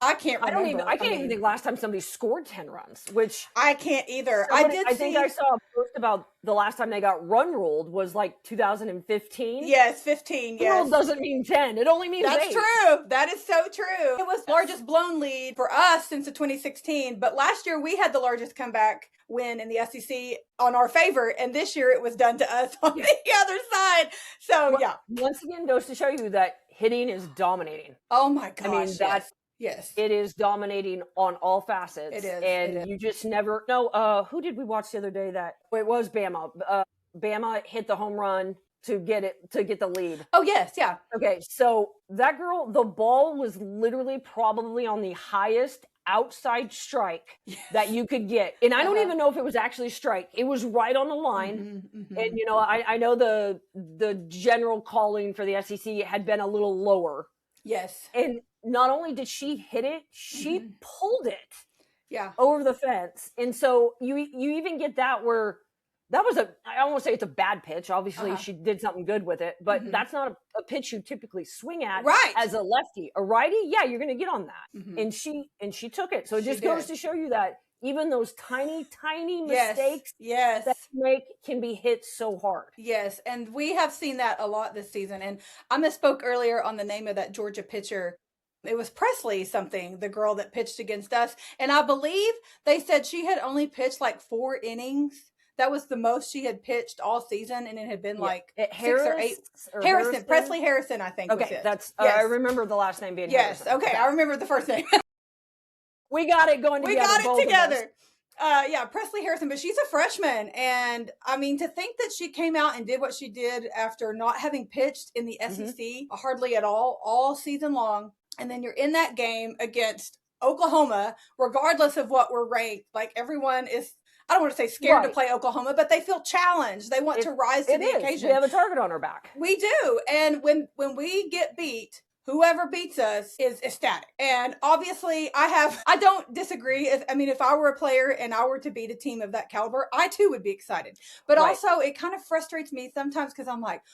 I can't remember. I can't even think last time somebody scored 10 runs, which I can't either. I think I saw a post about the last time they got run ruled was like 2015. Yes, 15. Yes. Ruled doesn't mean 10. It only means 8. That's true. That is so true. It was the largest blown lead for us since the 2016. But last year we had the largest comeback win in the SEC on our favor, and this year it was done to us on the other side. So once again, goes to show you that hitting is dominating. Oh my gosh! I mean yes, it is dominating on all facets. It is, and you just never know. Who did we watch the other day? It was Bama. Bama hit the home run to get the lead. Oh yes, yeah. Okay, so that girl, the ball was literally probably on the highest outside strike that you could get. And I don't even know if it was actually a strike. It was right on the line. And, I know the general calling for the SEC had been a little lower. Yes. And not only did she hit it, she pulled it over the fence. And so you even get that where that was I don't want to say it's a bad pitch. Obviously, she did something good with it, but that's not a pitch you typically swing at as a lefty. A righty, you're going to get on that. And she took it. So it just goes to show you that even those tiny mistakes that you make can be hit so hard. Yes, and we have seen that a lot this season. And I misspoke earlier on the name of that Georgia pitcher. It was Presley something, the girl that pitched against us. And I believe they said she had only pitched like 4 innings. That was the most she had pitched all season, and it had been like 6 or 8. Harrison, Presley Harrison, I think. Okay, was it. That's I remember the last name being Harrison. Okay, I remember the first name. We got it going together. We got it together. Presley Harrison, but she's a freshman, and I mean to think that she came out and did what she did after not having pitched in the SEC hardly at all season long, and then you're in that game against Oklahoma, regardless of what we're ranked. Like everyone is. I don't want to say scared to play Oklahoma, but they feel challenged. They want to rise to the occasion. We have a target on our back. We do. And when we get beat, whoever beats us is ecstatic. And obviously I don't disagree. If I were a player and I were to beat a team of that caliber, I too would be excited. But also it kind of frustrates me sometimes because I'm like,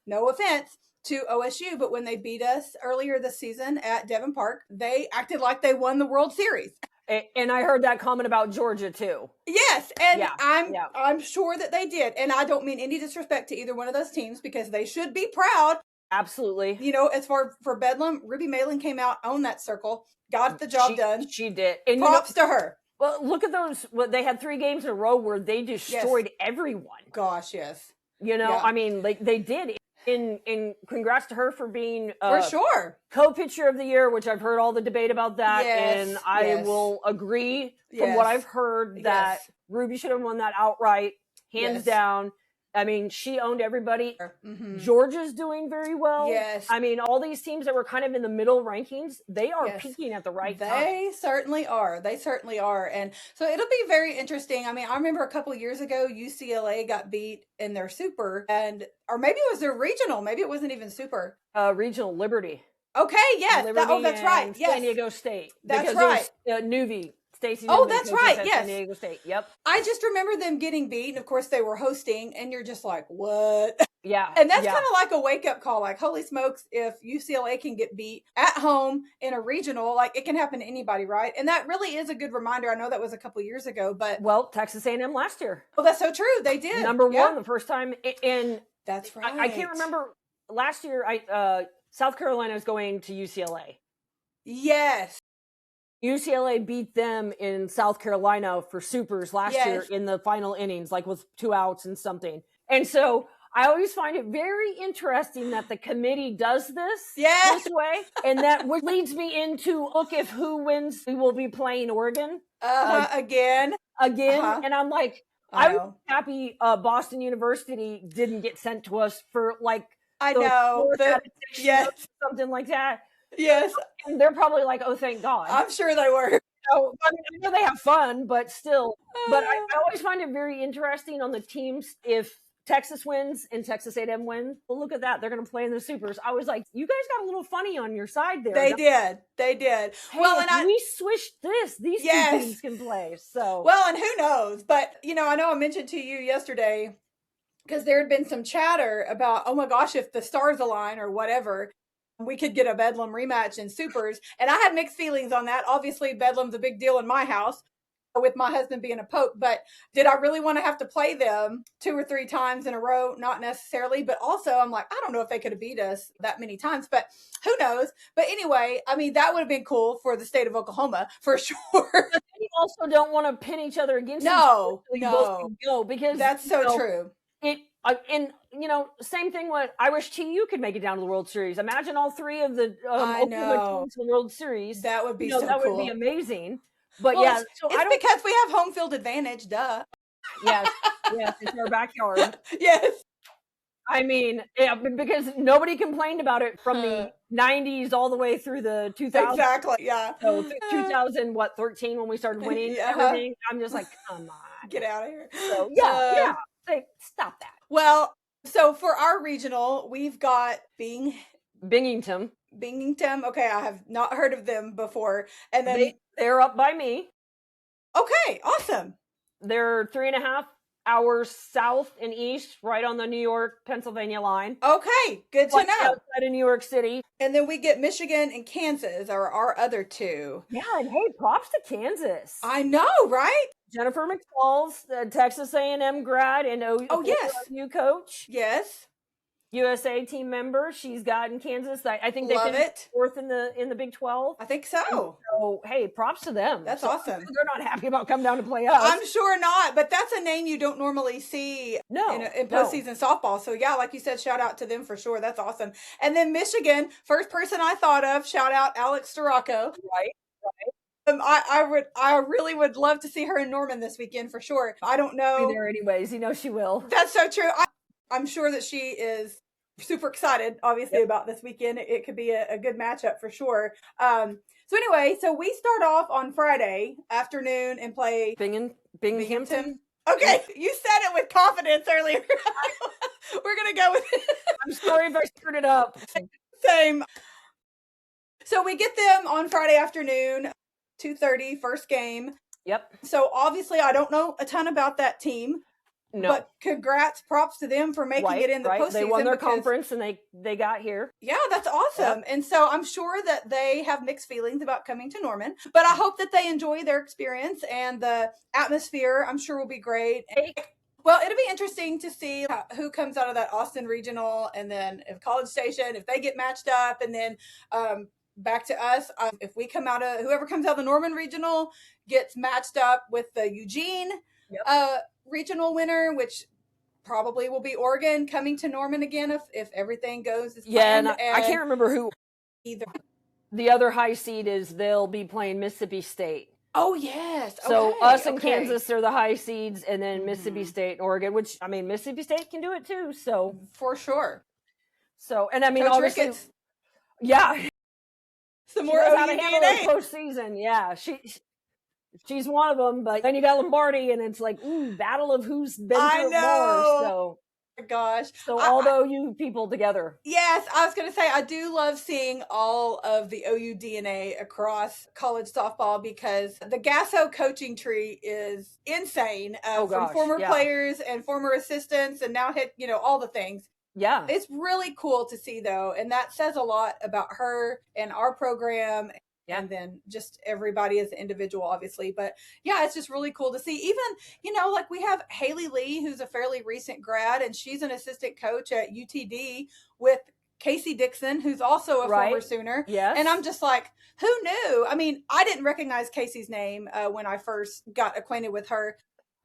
no offense to OSU, but when they beat us earlier this season at Devon Park, they acted like they won the World Series. And I heard that comment about Georgia too. Yes, and I'm sure that they did. And I don't mean any disrespect to either one of those teams because they should be proud Absolutely. You know, as for Bedlam, Ruby Malin came out, owned that circle, got the job done. She did. And props to her. Well, look at those. They had 3 games in a row where they destroyed everyone. Gosh, yes. You know, I mean, like they did. In congrats to her for being for sure co-pitcher of the year, which I've heard all the debate about that, and I will agree from what I've heard that Ruby should have won that outright, hands down. I mean, she owned everybody. Mm-hmm. Georgia's doing very well. Yes. I mean, all these teams that were kind of in the middle rankings, they are peaking at the right time. They certainly are. They certainly are. And so it'll be very interesting. I mean, I remember a couple of years ago, UCLA got beat in their super, or maybe it was their regional. Maybe it wasn't even super. Regional Liberty. Okay, yes. That's right. Yes. San Diego State. That's right. Newbie. Stacey. Oh, that's right. Yes. San Diego State. Yep. I just remember them getting beat, and of course they were hosting, and you're just like, what? Yeah. And that's kind of like a wake up call. Like, holy smokes, if UCLA can get beat at home in a regional, like it can happen to anybody, right? And that really is a good reminder. I know that was a couple years ago, but Texas A&M last year. Oh, that's so true. They did number 1 the first time, and that's right. I can't remember last year. South Carolina is going to UCLA. Yes. UCLA beat them in South Carolina for supers last year in the final innings, like with 2 outs and something. And so I always find it very interesting that the committee does this way. And that leads me into, look, if who wins, we will be playing Oregon. Again. And I'm like, I was happy Boston University didn't get sent to us for like, something like that. Yes. And they're probably like, oh, thank God. I'm sure they were. So, I know they have fun, but still. But I always find it very interesting on the teams if Texas wins and Texas A&M wins. Well, look at that. They're going to play in the supers. I was like, you guys got a little funny on your side there. They did. Hey, well, and we switched this. These 2 teams can play. So. Well, and who knows? But, you know, I know I mentioned to you yesterday because there had been some chatter about, oh my gosh, if the stars align or whatever, we could get a Bedlam rematch in supers. And I had mixed feelings on that. Obviously, Bedlam's a big deal in my house with my husband being a Pope. But did I really want to have to play them 2 or 3 times in a row? Not necessarily. But also, I'm like, I don't know if they could have beat us that many times. But who knows? But anyway, I mean, that would have been cool for the state of Oklahoma, for sure. But you also don't want to pin each other against no. Because that's so true. And you know, same thing. I wish TU could make it down to the World Series. Imagine all 3 of the Oklahoma teams in the World Series. That would be that cool. would be amazing. But it's because we have home field advantage. Duh. Yes, it's our backyard. Yes. I mean, because nobody complained about it from the 90s all the way through the 2000s. Exactly. Yeah. So 2013 when we started winning everything. I'm just like, come on, get out of here. So stop that. Well, so for our regional, we've got Binghamton. Okay, I have not heard of them before. And then they're up by me. Okay, awesome. They're 3.5 hours south and east, right on the New York, Pennsylvania line. Okay, good to know. Outside of New York City. And then we get Michigan and Kansas are our other 2. Yeah, and hey, props to Kansas. I know, right? Jennifer McFalls, the Texas A&M grad and OU coach. Yes. USA team member. She's got in Kansas. I think they finished 4th in the Big 12. I think so. So hey, props to them. That's awesome. They're not happy about coming down to play us. I'm sure not, but that's a name you don't normally see in postseason softball. So yeah, like you said, shout out to them for sure. That's awesome. And then Michigan, first person I thought of, shout out Alex Storako. Right. I really would love to see her in Norman this weekend for sure. I don't know. Be there anyways. You know she will. That's so true. I'm sure that she is super excited, obviously, about this weekend. It could be a good matchup for sure. So anyway, we start off on Friday afternoon and play Binghamton. Okay, you said it with confidence earlier. We're gonna go with it. I'm sorry if I screwed it up. Same. So we get them on Friday afternoon, 2:30, first game. Yep. So obviously, I don't know a ton about that team. No. But congrats, props to them for making it in the postseason. They won their conference and they got here. Yeah, that's awesome. Yep. And so I'm sure that they have mixed feelings about coming to Norman, but I hope that they enjoy their experience and the atmosphere. I'm sure will be great. Well, it'll be interesting to see who comes out of that Austin regional, and then if College Station, if they get matched up, and then back to us. If we come out of whoever comes out of the Norman regional gets matched up with the Eugene regional winner, which probably will be Oregon coming to Norman again if everything goes as planned. And I can't remember who either. The other high seed is. They'll be playing Mississippi State. Oh, yes. So us and Kansas are the high seeds, and then Mississippi State and Oregon, which, I mean, Mississippi State can do it too. So for sure. So, and I mean, Coach obviously, Ricketts. Yeah. Some more how to handle it postseason. Yeah. She's one of them, but then you got Lombardi, and it's like, ooh, battle of who's been through it more. So. Gosh. So although you people together. Yes, I was going to say, I do love seeing all of the OU DNA across college softball, because the Gasso coaching tree is insane. From former players and former assistants, and now all the things. Yeah. It's really cool to see, though. And that says a lot about her and our program. Yeah. And then just everybody as an individual, obviously. But yeah, it's just really cool to see. Even, like we have Haley Lee, who's a fairly recent grad, and she's an assistant coach at UTD with Casey Dixon, who's also a former Sooner. Yes. And I'm just like, who knew? I mean, I didn't recognize Casey's name when I first got acquainted with her.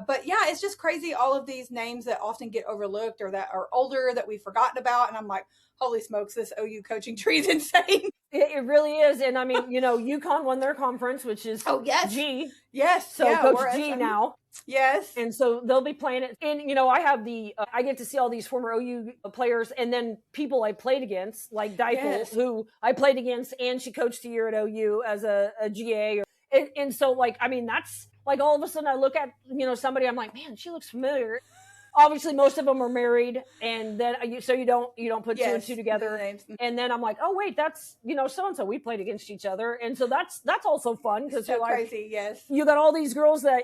But yeah, it's just crazy. All of these names that often get overlooked or that are older that we've forgotten about. And I'm like, holy smokes, this OU coaching tree is insane. It really is. And I mean, UConn won their conference, which is G. Yes. So Coach G now. Yes. And so they'll be playing it. And, I have I get to see all these former OU players, and then people I played against, like Deichel, who I played against, and she coached a year at OU as a GA. And so, like, I mean, that's like all of a sudden I look at, somebody, I'm like, man, she looks familiar. Obviously, most of them are married, and then so you don't put two and two together. And then I'm like, oh wait, that's so and so. We played against each other, and so that's also fun, because so crazy. Yes, you got all these girls that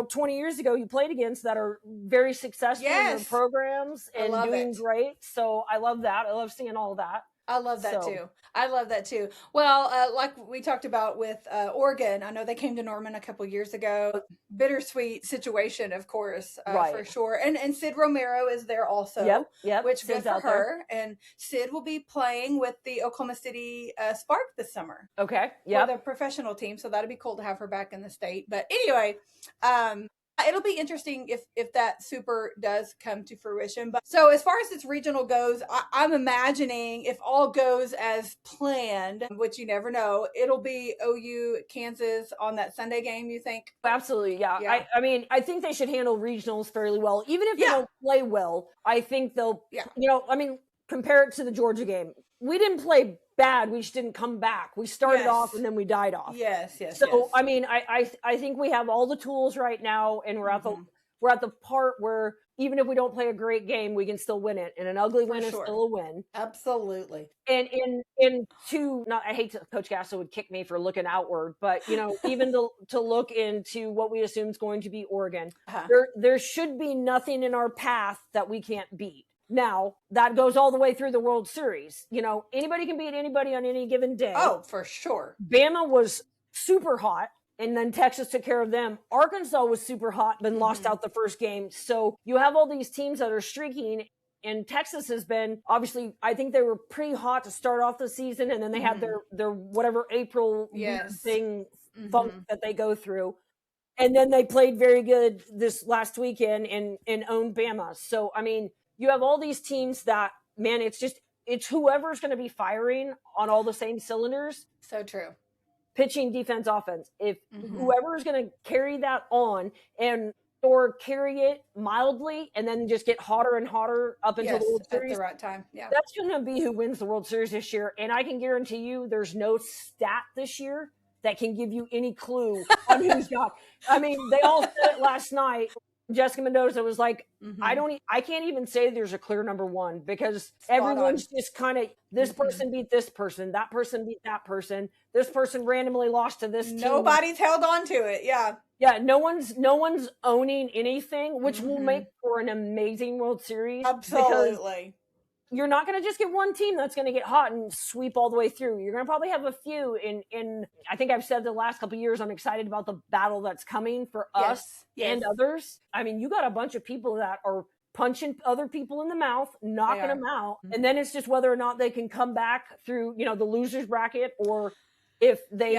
20 years ago you played against that are very successful in their programs and doing great. So I love that. I love seeing all that. I love that too. I love that too. Well, like we talked about with Oregon, I know they came to Norman a couple years ago. Bittersweet situation, of course, for sure. And Sid Romero is there also, which Sid's good for her. There. And Sid will be playing with the Oklahoma City Spark this summer. Okay, for the professional team. So that'd be cool to have her back in the state. But anyway, it'll be interesting if that super does come to fruition. But so as far as this regional goes, I'm imagining if all goes as planned, which you never know, it'll be OU Kansas on that Sunday game, you think? Absolutely, yeah. I mean, I think they should handle regionals fairly well. Even if they don't play well, I think they'll, compare it to the Georgia game. We didn't play bad, we just didn't come back. We started off and then we died off. Yes. So I mean, I think we have all the tools right now, and we're at the part where even if we don't play a great game, we can still win it. And an ugly win is still a win. Absolutely. And I hate to, Coach Gasso would kick me for looking outward, but even to look into what we assume is going to be Oregon, there should be nothing in our path that we can't beat. Now, that goes all the way through the World Series. Anybody can beat anybody on any given day. Oh, for sure. Bama was super hot, and then Texas took care of them. Arkansas was super hot, but lost out the first game. So you have all these teams that are streaking, and Texas has been, obviously, I think they were pretty hot to start off the season, and then they had their whatever April thing funk that they go through. And then they played very good this last weekend and owned Bama. So, I mean, you have all these teams that, man, it's whoever's going to be firing on all the same cylinders. So true. Pitching, defense, offense. If whoever is going to carry that on or carry it mildly and then just get hotter and hotter up until the World Series at the right time. Yeah. That's going to be who wins the World Series this year. And I can guarantee you there's no stat this year that can give you any clue on who's got. I mean, they all said it last night. Jessica Mendoza was like, I can't even say there's a clear number one, because everyone's just kind of, this person beat this person, that person beat that person, this person randomly lost to this team. Nobody's held on to it. Yeah. Yeah. No one's owning anything, which will make for an amazing World Series. Absolutely. you're not going to just get one team that's going to get hot and sweep all the way through. You're going to probably have a few in I think I've said the last couple of years, I'm excited about the battle that's coming for us and others. I mean, you got a bunch of people that are punching other people in the mouth, knocking them out. And then it's just whether or not they can come back through, you know, the loser's bracket, or if they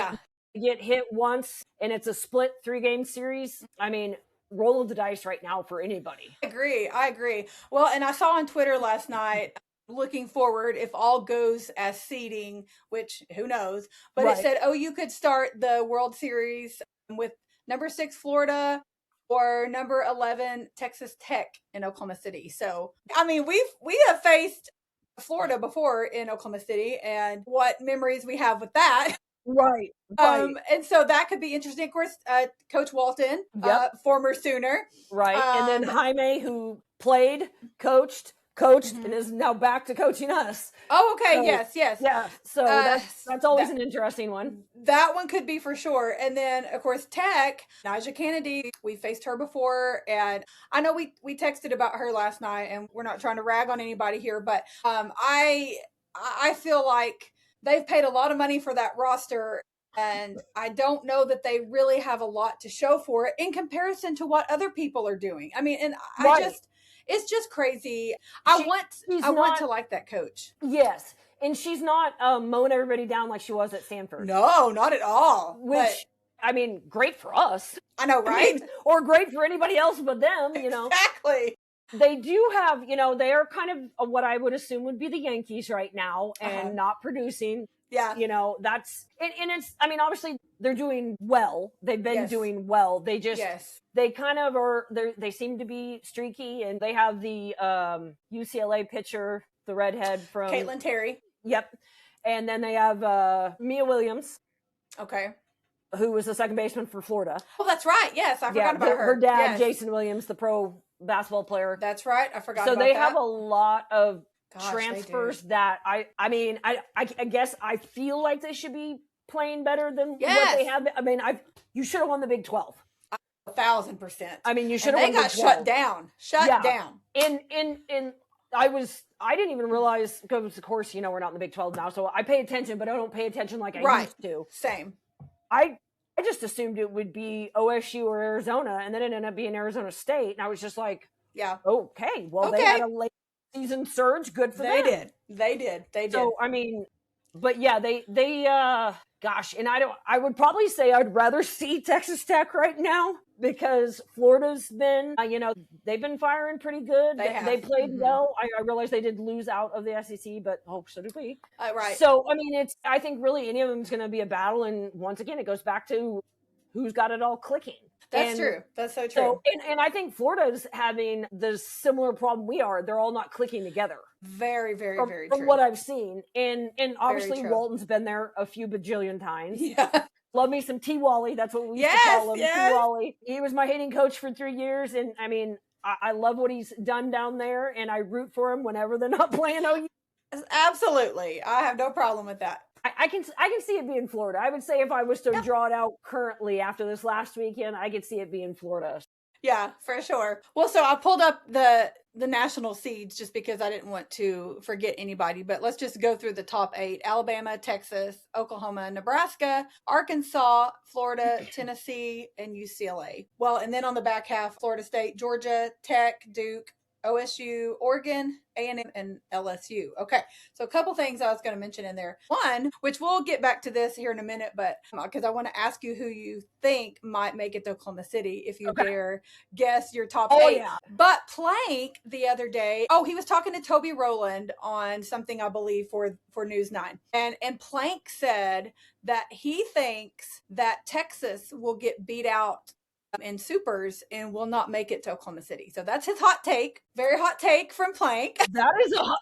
get hit once and it's a split 3-game series. I mean, roll of the dice right now for anybody. I agree. Well, and I saw on Twitter last night, looking forward, if all goes as seeding, which who knows, but it said, you could start the World Series with number 6 Florida or number 11 Texas Tech in Oklahoma City. So, I mean, we have faced Florida before in Oklahoma City, and what memories we have with that. Right. And so that could be interesting. Of course, Coach Walton, former Sooner. Right. And then Jaime, who played, coached, and is now back to coaching us. Oh, okay. So, yes. Yeah. So that's always an interesting one. That one could be for sure. And then, of course, Tech, Naja Kennedy, we faced her before. And I know we texted about her last night, and we're not trying to rag on anybody here, but I feel like they've paid a lot of money for that roster, and I don't know that they really have a lot to show for it in comparison to what other people are doing. I mean, and it's just crazy. I want to like that coach. Yes. And she's not mowing everybody down like she was at Stanford. No, not at all. Which, I mean, great for us. I know, right? Or great for anybody else but them, you know. Exactly. They do have, you know, they are kind of what I would assume would be the Yankees right now, and not producing. Yeah. You know, that's, and it's, I mean, obviously they're doing well. They've been doing well. They just, they kind of are, they seem to be streaky, and they have the UCLA pitcher, the redhead from Caitlin Terry. Yep. And then they have Mia Williams. Okay. Who was the second baseman for Florida. Oh, that's right. Yes, I forgot about her. Her dad, Jason Williams, the pro basketball player. That's right. I forgot about that. So they have a lot of transfers that I mean, I guess I feel like they should be playing better than what they have. I mean, you should have won the Big 12. 1,000%. I mean, you should have won the Big 12. They got shut down. Shut down. And I didn't even realize, because of course, you know, we're not in the Big 12 now, so I pay attention, but I don't pay attention like I used to. Same. I just assumed it would be OSU or Arizona, and then it ended up being Arizona State, and I was just like, okay, well, they had a late season surge. Good for them. They did. So, I mean, but yeah, they gosh, and I would probably say I'd rather see Texas Tech right now, because Florida's been, you know, they've been firing pretty good. They played well. I realize they did lose out of the SEC, but so did we. Right. So, I mean, I think really any of them is going to be a battle. And once again, it goes back to who's got it all clicking. That's true. That's so true. And I think Florida's having the similar problem we are. They're all not clicking together. Very, very, very true. From what I've seen. And obviously Walton's been there a few bajillion times. Yeah. Love me some T-Wally. That's what we used to call him, T-Wally. He was my hitting coach for 3 years. And I mean, I love what he's done down there. And I root for him whenever they're not playing OU. Absolutely. I have no problem with that. I can see it being Florida. I would say if I was to draw it out currently after this last weekend, I could see it being Florida. Yeah, for sure. Well, so I pulled up the national seeds just because I didn't want to forget anybody, but let's just go through the top 8. Alabama, Texas, Oklahoma, Nebraska, Arkansas, Florida, Tennessee, and UCLA. Well, and then on the back half, Florida State, Georgia, Tech, Duke, OSU, Oregon, A&M, and LSU. Okay, so a couple things I was going to mention in there. One, which we'll get back to this here in a minute, but because I want to ask you who you think might make it to Oklahoma City, if you dare guess your top 8. Yeah. But Plank the other day, he was talking to Toby Rowland on something, I believe, for News 9. And Plank said that he thinks that Texas will get beat out in supers and will not make it to Oklahoma City. So that's his hot take. Very hot take from Plank. That is a hot...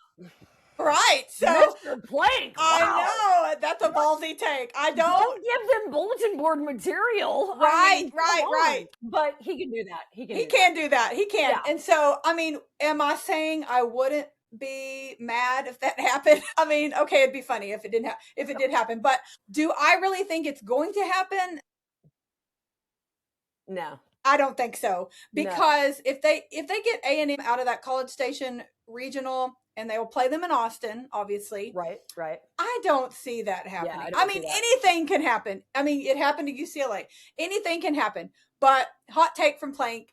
Right. So Mr. Plank. Wow. I know. That's a ballsy take. I don't give them bulletin board material. Right, right. But he can do that. He can do that. He can. Yeah. And so, I mean, am I saying I wouldn't be mad if that happened? I mean, okay, it'd be funny if it did happen. But do I really think it's going to happen? No. I don't think so, No. because if they get A&M out of that College Station regional and they will play them in Austin, obviously. Right. I don't see that happening. Yeah, I mean, anything can happen. I mean, it happened to UCLA. Anything can happen. But hot take from Plank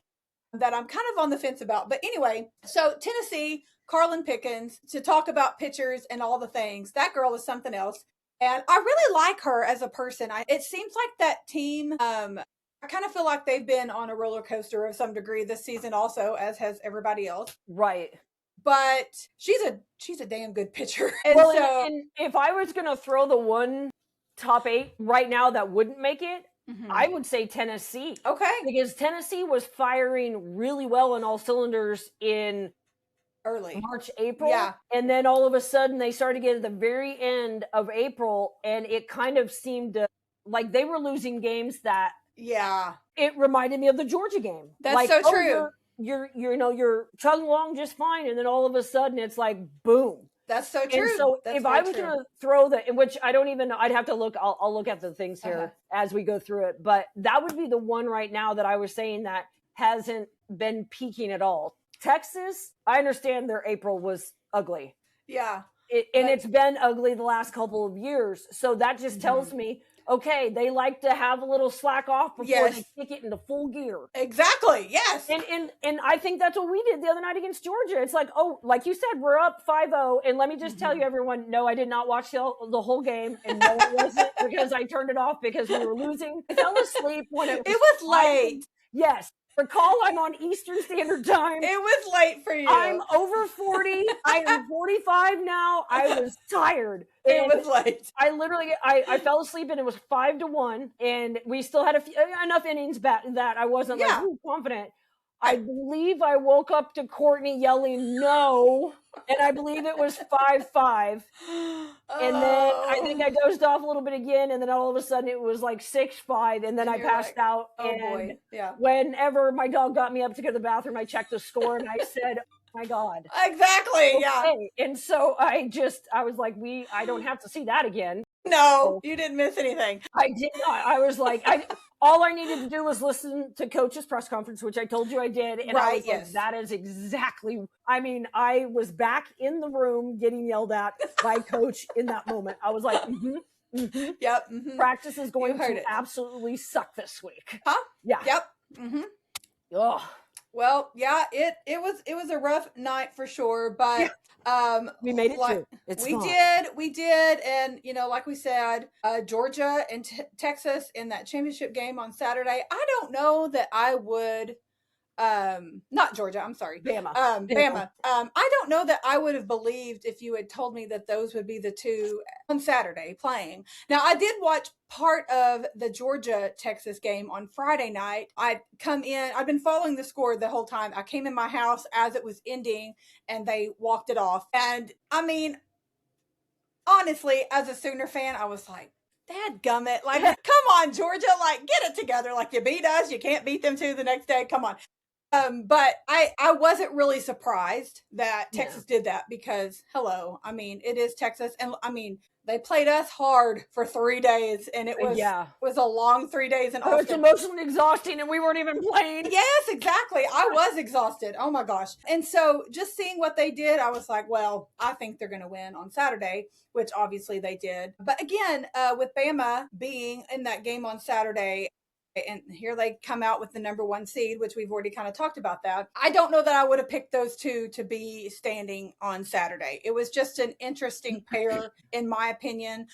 that I'm kind of on the fence about. But anyway, so Tennessee, Carlin Pickens, to talk about pitchers and all the things. That girl is something else. And I really like her as a person. It seems like that team, I kind of feel like they've been on a roller coaster of some degree this season also, as has everybody else. Right. But she's a damn good pitcher. And well, and if I was going to throw the one top 8 right now that wouldn't make it, I would say Tennessee. Okay. Because Tennessee was firing really well in all cylinders in early March, April. Yeah. And then all of a sudden they started getting at the very end of April, and it kind of seemed to, like they were losing games that it reminded me of the Georgia game. That's like, so true. You're chugging along just fine, and then all of a sudden it's like boom. That's so true. And so That's if I was going to throw which I don't even know, I'd have to look, I'll look at the things here as we go through it. But that would be the one right now that I was saying that hasn't been peaking at all. Texas, I understand their April was ugly. Yeah. It's been ugly the last couple of years. So that just tells me, okay, they like to have a little slack off before they kick it into full gear. Exactly. Yes. And I think that's what we did the other night against Georgia. It's like, oh, like you said, we're up 5-0. And let me just tell you, everyone, no, I did not watch the whole game. And no, it wasn't because I turned it off because we were losing. I fell asleep when it was late. Yes. Recall, I'm on Eastern Standard Time. It was late for you. I'm over 40. I am 45 now. I was tired. It was late. I literally, I fell asleep and it was 5-1, and we still had enough innings back that I wasn't like confident. I believe I woke up to Courtney yelling no, and I believe it was 5-5. And then I think I dozed off a little bit again, and then all of a sudden it was like 6-5, and then I passed out. Oh boy! Yeah. Whenever my dog got me up to go to the bathroom, I checked the score and I said, "Oh my God!" Exactly. Okay. Yeah. And so I was like, I don't have to see that again. No, you didn't miss anything. I did not. I was like, all I needed to do was listen to Coach's press conference, which I told you I did. And I was like, that is exactly, I mean, I was back in the room getting yelled at by Coach in that moment. I was like, Yep. Practice is going to absolutely suck this week. Huh? Yeah. Yep. Ugh. Well, yeah, it was a rough night for sure, but we made it too. We did, and like we said, Georgia and Texas in that championship game on Saturday. I don't know that I would. Not Georgia, I'm sorry. Bama. Bama. I don't know that I would have believed if you had told me that those would be the two on Saturday playing. Now, I did watch part of the Georgia-Texas game on Friday night. I'd been following the score the whole time. I came in my house as it was ending, and they walked it off. And, I mean, honestly, as a Sooner fan, I was like, dadgummit, like, come on, Georgia, like, get it together. Like, you beat us, you can't beat them too the next day. Come on. But I wasn't really surprised that Texas did that because, hello, I mean, it is Texas. And I mean, they played us hard for 3 days, and it was a long 3 days. And it's emotionally exhausting, and we weren't even playing. Yes, exactly. I was exhausted. Oh my gosh. And so just seeing what they did, I was like, well, I think they're going to win on Saturday, which obviously they did. But again, with Bama being in that game on Saturday, and here they come out with the number 1 seed, which we've already kind of talked about that. I don't know that I would have picked those two to be standing on Saturday. It was just an interesting pair, in my opinion.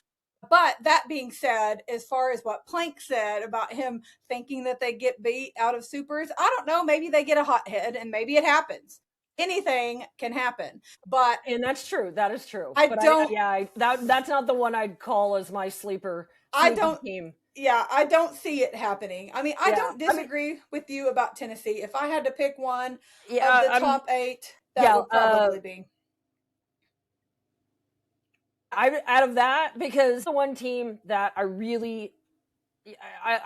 But that being said, as far as what Plank said about him thinking that they get beat out of supers, I don't know. Maybe they get a hothead, and maybe it happens. Anything can happen. And that's true. That is true. That's not the one I'd call as my sleeper team. Yeah, I don't see it happening. I mean, I don't disagree with you about Tennessee. If I had to pick one of the top 8, that would probably be. Out of that, because the one team that I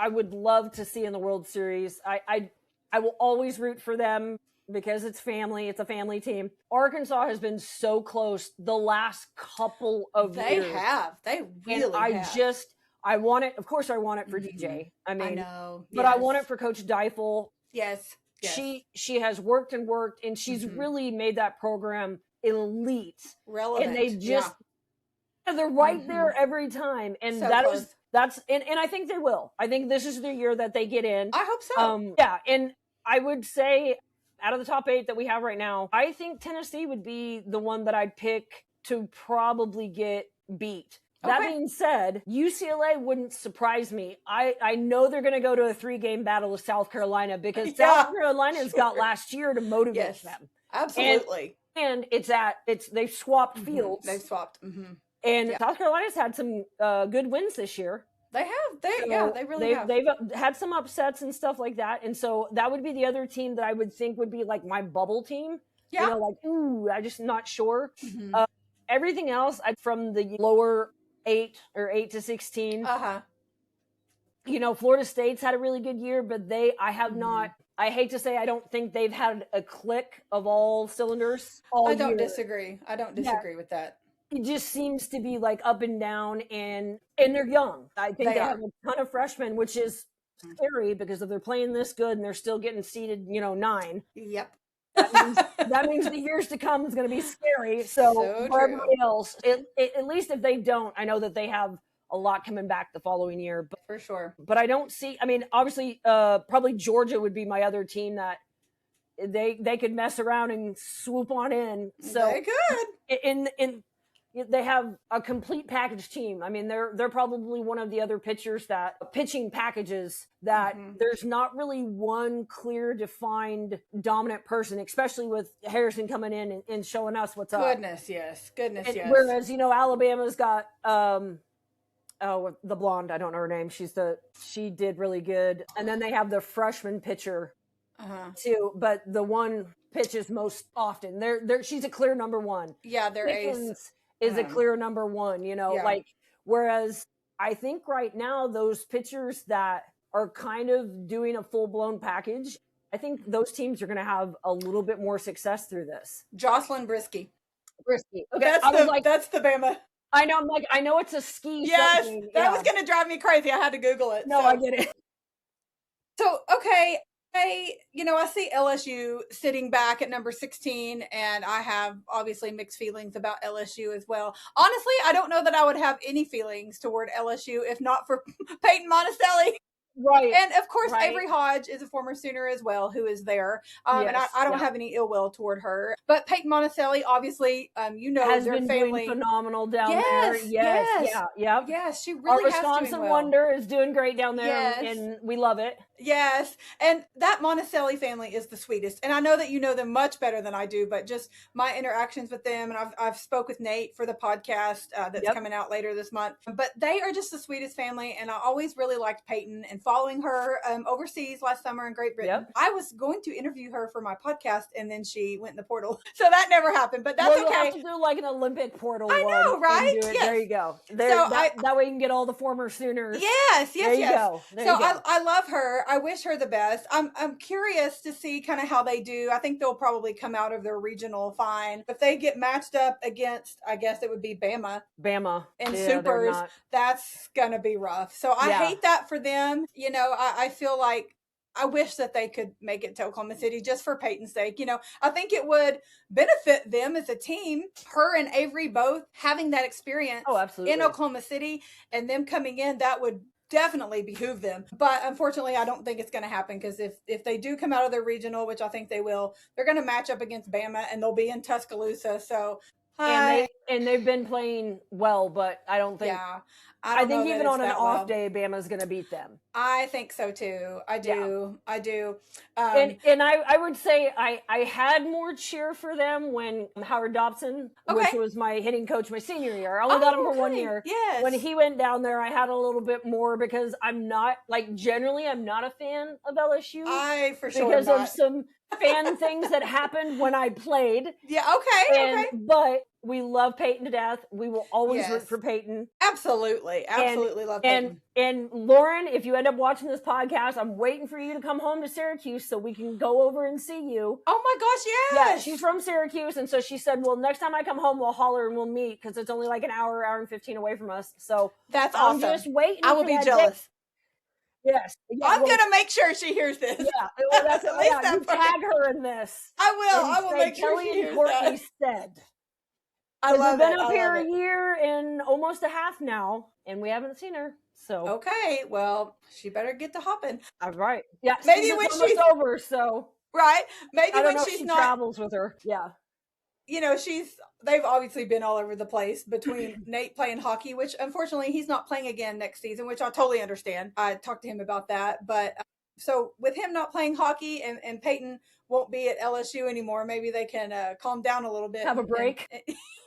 would love to see in the World Series, I will always root for them because it's family. It's a family team. Arkansas has been so close the last couple of years. They have. They really have. I want it. Of course, I want it for DJ. I mean, I know, but I want it for Coach Deifel. Yes. She has worked and worked, and she's really made that program elite, relevant, and they just they're right there every time, and So that close. is that's and I think they will. I think this is the year that they get in. I hope so. Yeah, and I would say out of the top 8 that we have right now, I think Tennessee would be the one that I'd pick to probably get beat. That being said, UCLA wouldn't surprise me. I know they're going to go to a 3-game battle with South Carolina because South Carolina's got last year to motivate them. Absolutely. And they've swapped fields. They've swapped. And South Carolina's had some good wins this year. They have. They really have. They've had some upsets and stuff like that. And so that would be the other team that I would think would be like my bubble team. Yeah. You know, like, ooh, I'm just not sure. Everything else from the lower 8 or 8 to 16. You know, Florida State's had a really good year, but I have not. I hate to say, I don't think they've had a click of all cylinders all I don't year. disagree. I don't disagree with that. It just seems to be like up and down, and they're young. I think they have a ton of freshmen, which is scary because if they're playing this good and they're still getting seeded, 9. Yep. That means the years to come is going to be scary. So for everybody else, at least if they don't, I know that they have a lot coming back the following year. But, for sure. But I don't see. I mean, obviously, probably Georgia would be my other team that they could mess around and swoop on in. So they could. In they have a complete package team. I mean, they're probably one of the other pitching packages that there's not really one clear, defined, dominant person, especially with Harrison coming in and showing us what's up. Goodness, yes. Whereas, Alabama's got the blonde, I don't know her name. She did really good. And then they have the freshman pitcher too, but the one pitches most often. She's a clear number one. Yeah, they're ace. Is a clear number one, whereas I think right now those pitchers that are kind of doing a full-blown package, I think those teams are going to have a little bit more success through this. Jocelyn Brisky. Okay. That's the Bama. I know. I know it's a ski. Yes. That was going to drive me crazy. I had to Google it. No, I get it. So, okay. I see LSU sitting back at number 16, and I have obviously mixed feelings about LSU as well. Honestly, I don't know that I would have any feelings toward LSU if not for Peyton Monticelli. Right. And of course, Avery Hodge is a former Sooner as well, who is there. And I don't have any ill will toward her. But Peyton Monticelli, obviously, has their been family doing phenomenal down there. Yes, she really Our has Wisconsin doing well. Wonder is doing great down there, and we love it. Yes, and that Monticelli family is the sweetest. And I know that you know them much better than I do, but just my interactions with them, and I've spoke with Nate for the podcast that's coming out later this month. But they are just the sweetest family, and I always really liked Peyton and following her overseas last summer in Great Britain. I was going to interview her for my podcast, and then she went in the portal, so that never happened. But that's okay. You'll have to do like an Olympic portal. I know, right? Yes. There you go. That way you can get all the former Sooners. Yes. There you go. I love her. I wish her the best. I'm curious to see kind of how they do. I think they'll probably come out of their regional fine. If they get matched up against, I guess it would be Bama and Supers, that's gonna be rough. So I hate that for them. I feel like I wish that they could make it to Oklahoma City just for Peyton's sake. I think it would benefit them as a team, her and Avery both having that experience in Oklahoma City, and them coming in, that would definitely behoove them. But unfortunately, I don't think it's going to happen, because if they do come out of their regional, which I think they will, they're going to match up against Bama, and they'll be in Tuscaloosa. So and they've been playing well, but I don't think. Yeah, I think even on an off day, Bama's going to beat them. I think so too. I do. I do. And I would say I had more cheer for them when Howard Dobson, which was my hitting coach my senior year. I only got him for 1 year. Yes. When he went down there, I had a little bit more, because I'm not generally I'm not a fan of LSU. I for sure because of some fan things that happened when I played. Yeah. Okay. But we love Peyton to death. We will always root for Peyton. Absolutely love Peyton. And Lauren, if you end up watching this podcast, I'm waiting for you to come home to Syracuse so we can go over and see you. Oh my gosh, yes! Yeah, she's from Syracuse, and so she said, well, next time I come home, we'll holler and we'll meet, because it's only like an hour and 15 away from us. So that's awesome. I'm just waiting. I will be jealous. Yes. Yeah, I'm gonna make sure she hears this. Yeah. Well, that's At least that you part. tag her in this. I will say, make sure Kelly she and hears Courtney that. said. I love We've been it. up I here love a it. year and almost a half now, and we haven't seen her. So Okay, well, she better get to hopping. all right. Yeah, Maybe season's when almost she's over, so right. Maybe I don't when know if she's she not, travels with her. Yeah. you know, they've obviously been all over the place between Nate playing hockey, which unfortunately he's not playing again next season, which I totally understand. I talked to him about that. But so with him not playing hockey and Peyton won't be at LSU anymore, maybe they can calm down a little bit. Have a break.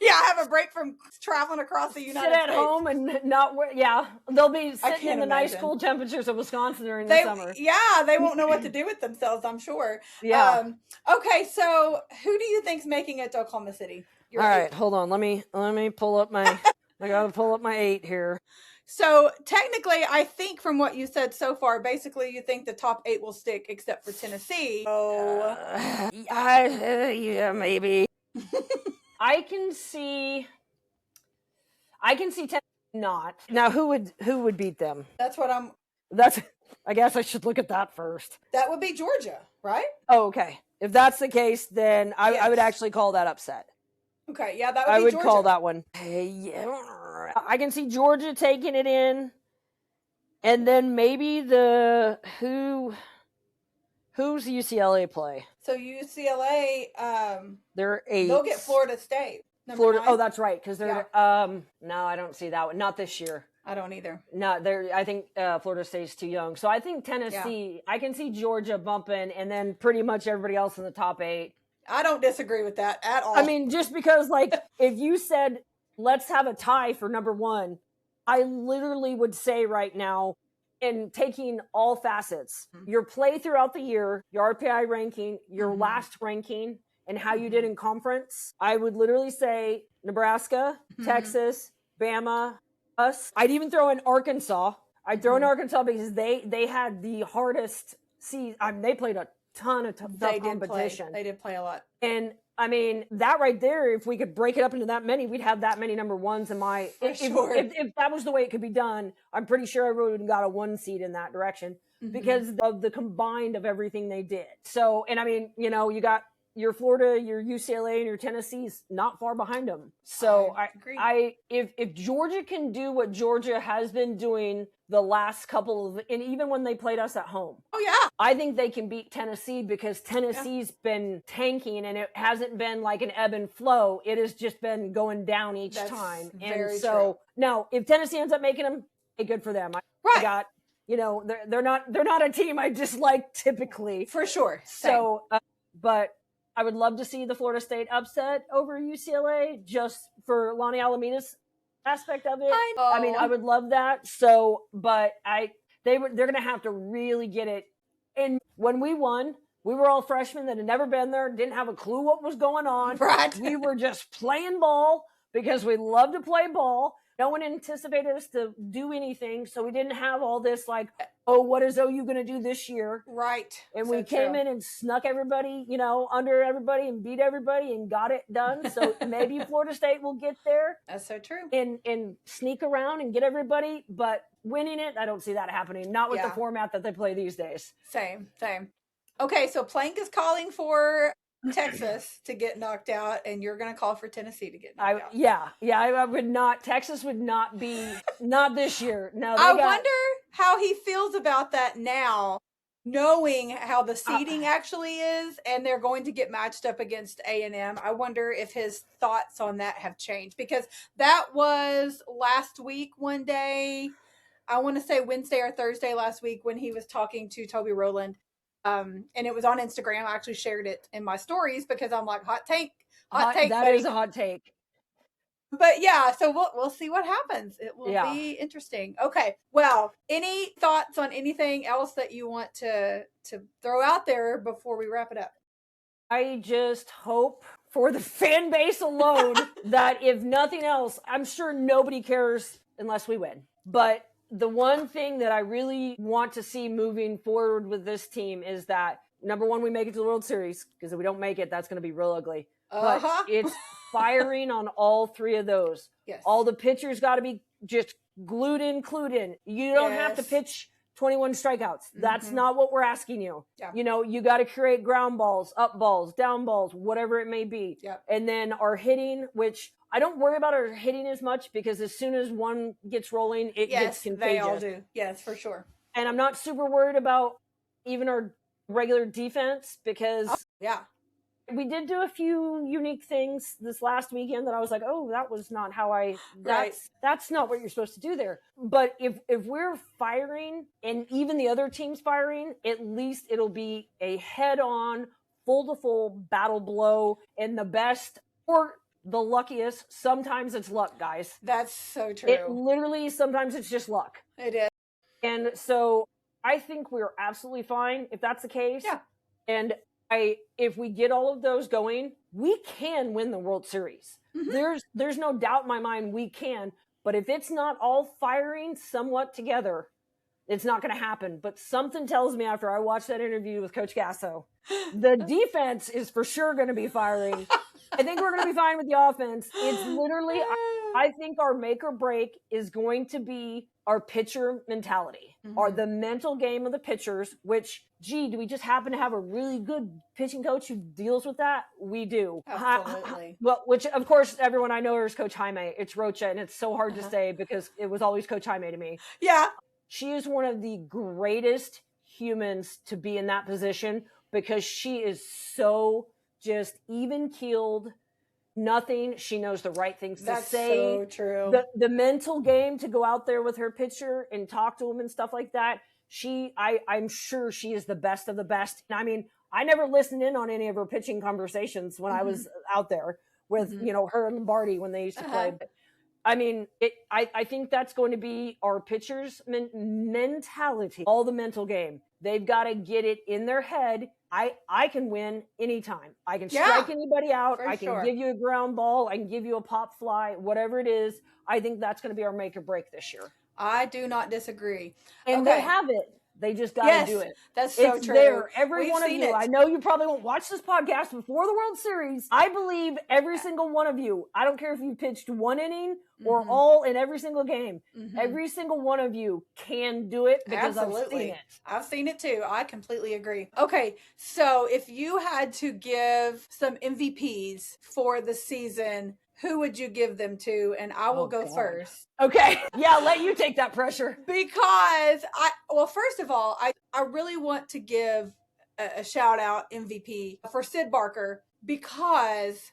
Yeah, have a break from traveling across the United Sit States. at home and not, yeah, they'll be sitting in the nice cool imagine. temperatures of Wisconsin during the summer. Yeah, they won't know what to do with themselves, I'm sure. Yeah. Okay, so who do you think's making it to Oklahoma City? All right, hold on. Let me pull up my I gotta pull up my 8 here. So technically, I think from what you said so far, basically you think the top 8 will stick except for Tennessee. So yeah, maybe. I can see Tennessee not. Now who would beat them? That's I guess I should look at that first. That would be Georgia, right? Oh, okay. If that's the case, then I would actually call that upset. Okay, yeah, that would be Georgia. I would call that one. Yeah, I can see Georgia taking it in, and then maybe who's UCLA play? So UCLA, they're 8. They'll get Florida State. Florida. 9. Oh, that's right. Because they're no, I don't see that one. Not this year. I don't either. No, I think Florida State's too young. So I think Tennessee. Yeah. I can see Georgia bumping, and then pretty much everybody else in the top 8. I don't disagree with that at all. I mean, just because, like, if you said, let's have a tie for number 1, I literally would say right now, in taking all facets, your play throughout the year, your RPI ranking, your last ranking, and how you did in conference, I would literally say Nebraska, Texas, Bama, us. I'd even throw in Arkansas. I'd throw in Arkansas because they had the hardest season. I mean, they played a ton of tough competition. They did play a lot. And I mean, that right there, if we could break it up into that many, we'd have that many number 1s in my. If that was the way it could be done, I'm pretty sure everyone would have got a 1 seed in that direction because of the combined of everything they did. So, and I mean, you know, you got your Florida, your UCLA, and your Tennessee's not far behind them. So if Georgia can do what Georgia has been doing the last couple of, and even when they played us at home. Oh yeah. I think they can beat Tennessee because Tennessee's been tanking and it hasn't been like an ebb and flow. It has just been going down each time. And so true. Now if Tennessee ends up making them, hey, good for them. I got, you know, they're not a team I dislike typically. For sure. So, but I would love to see the Florida State upset over UCLA just for Lonnie Alamina's aspect of it. I mean, I would love that. So, but they're going to have to really get it. And when we won, we were all freshmen that had never been there, didn't have a clue what was going on. Right. We were just playing ball because we love to play ball. No one anticipated us to do anything. So we didn't have all this like, oh, what is OU going to do this year? Right. And we came in and snuck everybody, you know, under everybody and beat everybody and got it done. So maybe Florida State will get there. That's so true. And sneak around and get everybody. But winning it, I don't see that happening. Not with the format that they play these days. Same. Okay, so Plank is calling for Texas to get knocked out, and you're going to call for Tennessee to get knocked out. Yeah, I would not. Texas would not be, not this year. No, I wonder how he feels about that now, knowing how the seeding actually is, and they're going to get matched up against A&M. I wonder if his thoughts on that have changed, because that was last week one day. I want to say Wednesday or Thursday last week when he was talking to Toby Rowland. And it was on Instagram. I actually shared it in my stories because I'm like, hot take. That buddy. is a hot take. But yeah, so we'll see what happens. It will be interesting. Okay. Well, any thoughts on anything else that you want to throw out there before we wrap it up? I just hope for the fan base alone that if nothing else, I'm sure nobody cares unless we win. But the one thing that I really want to see moving forward with this team is that, number one, we make it to the World Series, because if we don't make it, that's going to be real ugly. But it's firing on all 3 of those. Yes. All the pitchers got to be just glued in, clued in. You don't have to pitch 21 strikeouts. That's not what we're asking you. Yeah. You know, you got to create ground balls, up balls, down balls, whatever it may be. Yeah. And then our hitting, which I don't worry about our hitting as much because as soon as one gets rolling, it gets contagious. They all do. Yes, for sure. And I'm not super worried about even our regular defense because we did do a few unique things this last weekend that I was like, oh, that was not how that's not what you're supposed to do there. But if we're firing and even the other team's firing, at least it'll be a head-on, full-to-full battle blow, and the best or the luckiest. Sometimes it's luck, guys. That's so true. It literally, sometimes it's just luck. It is. And so I think we're absolutely fine if that's the case. Yeah. And if we get all of those going, we can win the World Series. There's no doubt in my mind we can. But if it's not all firing somewhat together, it's not going to happen. But something tells me after I watched that interview with Coach Gasso, the defense is for sure going to be firing. I think we're going to be fine with the offense. It's literally, I think our make or break is going to be our pitcher mentality, or the mental game of the pitchers, which, gee, do we just happen to have a really good pitching coach who deals with that? We do. Absolutely. Well, which, of course, everyone I know is Coach Jaime. It's Rocha, and it's so hard to say because it was always Coach Jaime to me. Yeah. She is one of the greatest humans to be in that position because she is so just even-keeled. Nothing. She knows the right things to say. That's so true. The mental game to go out there with her pitcher and talk to him and stuff like that. I'm sure she is the best of the best. I mean, I never listened in on any of her pitching conversations when I was out there with, her and Lombardi when they used to play. But, I mean, I think that's going to be our pitchers' mentality, all the mental game. They've got to get it in their head. I can win anytime. I can strike anybody out. I can give you a ground ball. I can give you a pop fly, whatever it is. I think that's going to be our make or break this year. I do not disagree. And they have it. They just got to do it. That's so it's true. There. Every We've one of seen you. it. I know you probably won't watch this podcast before the World Series. I believe every single one of you, I don't care if you pitched one inning or all in every single game, every single one of you can do it because I've seen it. I've seen it too. I completely agree. Okay, so if you had to give some MVPs for the season, who would you give them to? And I will go first. Okay. Yeah, I'll let you take that pressure. Because first of all, I really want to give a shout out MVP for Sid Barker because,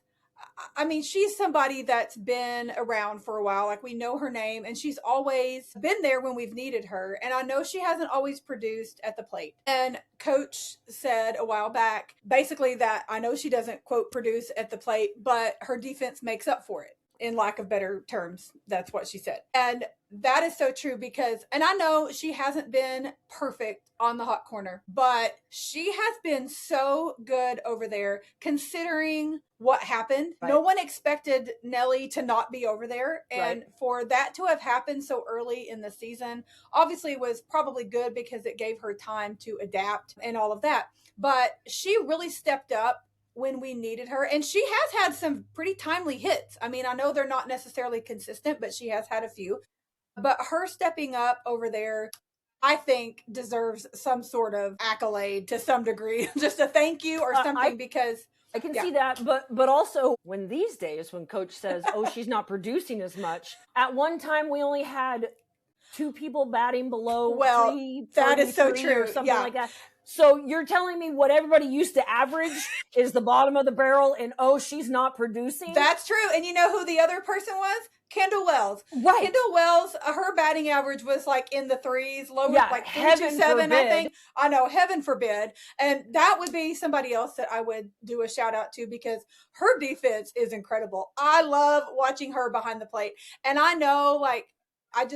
I mean, she's somebody that's been around for a while. Like, we know her name and she's always been there when we've needed her. And I know she hasn't always produced at the plate. And Coach said a while back, basically, that I know she doesn't, quote, produce at the plate, but her defense makes up for it. In lack of better terms, that's what she said. And that is so true because, and I know she hasn't been perfect on the hot corner, but she has been so good over there considering what happened. Right. No one expected Nelly to not be over there. And for that to have happened so early in the season, obviously was probably good because it gave her time to adapt and all of that. But she really stepped up when we needed her. And she has had some pretty timely hits. I mean, I know they're not necessarily consistent, but she has had a few. But her stepping up over there, I think, deserves some sort of accolade to some degree. Just a thank you or something because... I can see that, but also when these days when Coach says, oh, she's not producing as much, at one time we only had 2 people batting below 333 that is so true. Or something like that. So you're telling me what everybody used to average is the bottom of the barrel and, oh, she's not producing? That's true. And you know who the other person was? Kendall Wells. Right. Kendall Wells, her batting average was like in the 3s, lower, like 327, I think. I know, heaven forbid. And that would be somebody else that I would do a shout out to because her defense is incredible. I love watching her behind the plate. And I know, like, I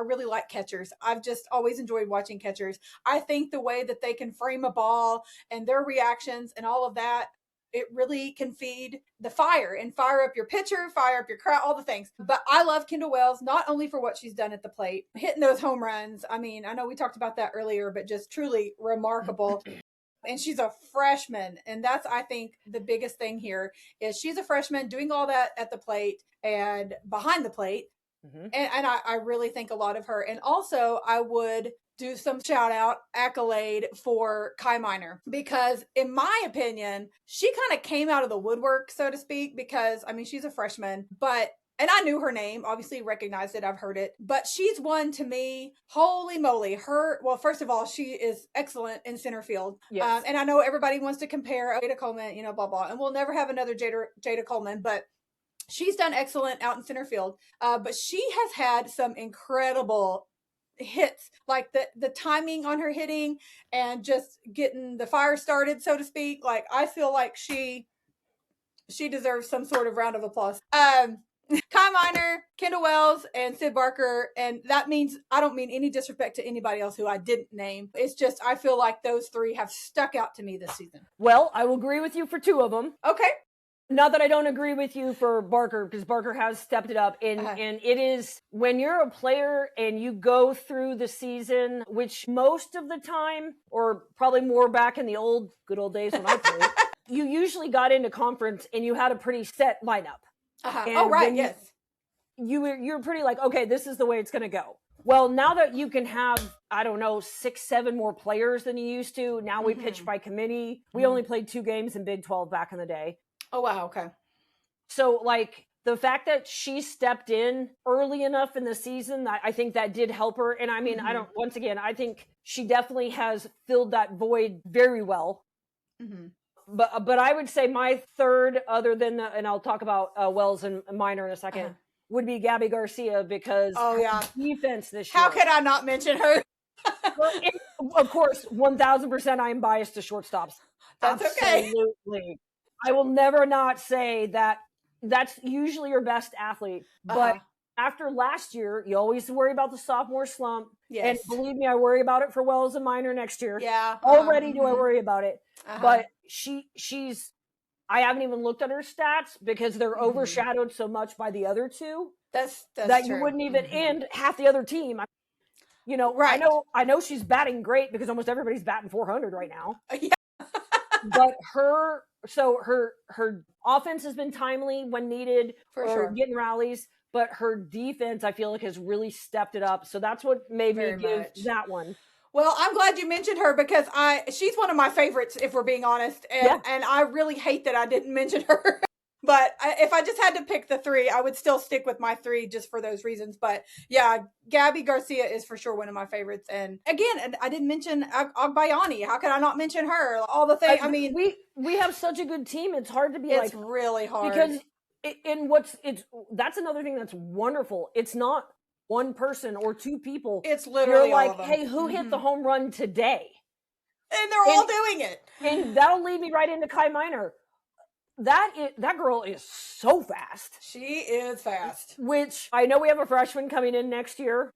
really like catchers. I've just always enjoyed watching catchers. I think the way that they can frame a ball and their reactions and all of that, it really can feed the fire and fire up your pitcher, fire up your crowd, all the things. But I love Kendall Wells, not only for what she's done at the plate, hitting those home runs. I mean, I know we talked about that earlier, but just truly remarkable. And she's a freshman. And that's, I think, the biggest thing here is she's a freshman doing all that at the plate and behind the plate. And I really think a lot of her. And also, I would do some shout out accolade for Kai Minor, because in my opinion, she kind of came out of the woodwork, so to speak, because I mean, she's a freshman, and I knew her name, obviously recognized it, I've heard it, but she's one to me, holy moly. Well, first of all, she is excellent in center field. Yes. And I know everybody wants to compare Jada Coleman, blah, blah, and we'll never have another Jada Coleman, but she's done excellent out in center field. But she has had some incredible hits, like the timing on her hitting and just getting the fire started, so to speak. Like, I feel like she deserves some sort of round of applause. Kai Minor, Kendall Wells, and Sid Barker, and that means I don't mean any disrespect to anybody else who I didn't name. It's just I feel like those three have stuck out to me this season. Well, I will agree with you for two of them. Okay. Not that I don't agree with you for Barker, because Barker has stepped it up. And it is, when you're a player and you go through the season, which most of the time, or probably more back in the good old days when I played, you usually got into conference and you had a pretty set lineup. Oh, right, yes. You're pretty like, okay, this is the way it's going to go. Well, now that you can have, I don't know, 6-7 more players than you used to, now we pitch by committee. We only played 2 games in Big 12 back in the day. Oh, wow, okay. So, like, the fact that she stepped in early enough in the season, I think that did help her. And I mean, once again, I think she definitely has filled that void very well. But I would say my third, other than and I'll talk about Wells and Minor in a second, would be Gabby Garcia, because defense this year. How could I not mention her? Well, of course, 1,000% I am biased to shortstops. That's okay. Absolutely. I will never not say that that's usually your best athlete. But after last year, you always worry about the sophomore slump. Yes. And believe me, I worry about it for Wells and Minor next year. Yeah. Already do I worry about it. But she's, I haven't even looked at her stats because they're overshadowed so much by the other two. That's that true. You wouldn't even, and half the other team. Right. I know she's batting great because almost everybody's batting 400 right now. Yeah. But her offense has been timely when needed for getting rallies, but her defense, I feel like, has really stepped it up. So that's what made me give that one. Well, I'm glad you mentioned her, because she's one of my favorites, if we're being honest. And I really hate that I didn't mention her. But if I just had to pick the 3, I would still stick with my 3 just for those reasons. But yeah, Gabby Garcia is for sure one of my favorites. And again, I didn't mention Agbayani. How could I not mention her? All the things. I mean, we have such a good team. It's hard to be it's really hard. Because that's another thing that's wonderful. It's not one person or 2 people. It's literally you're like, all of them. Hey, who hit the home run today? And they're all doing it. And that'll lead me right into Kai Minor. That girl is so fast. She is fast. Which I know we have a freshman coming in next year.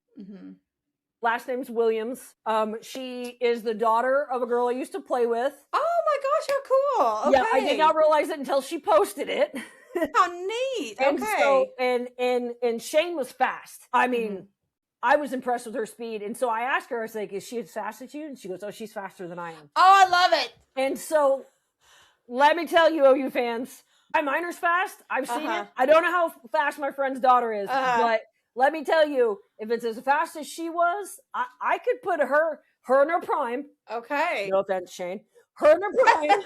Last name's Williams. She is the daughter of a girl I used to play with. Oh my gosh, how cool! Okay. Yeah, I did not realize it until she posted it. How neat! And okay. So, and Shane was fast. I mean, I was impressed with her speed, and so I asked her. I was like, "Is she as fast as you?" And she goes, "Oh, she's faster than I am." Oh, I love it. And so, let me tell you, OU fans, Kai Minor's fast. I've seen it. I don't know how fast my friend's daughter is, but let me tell you, if it's as fast as she was, I could put her in her prime. Okay. No offense, Shane. Her in her prime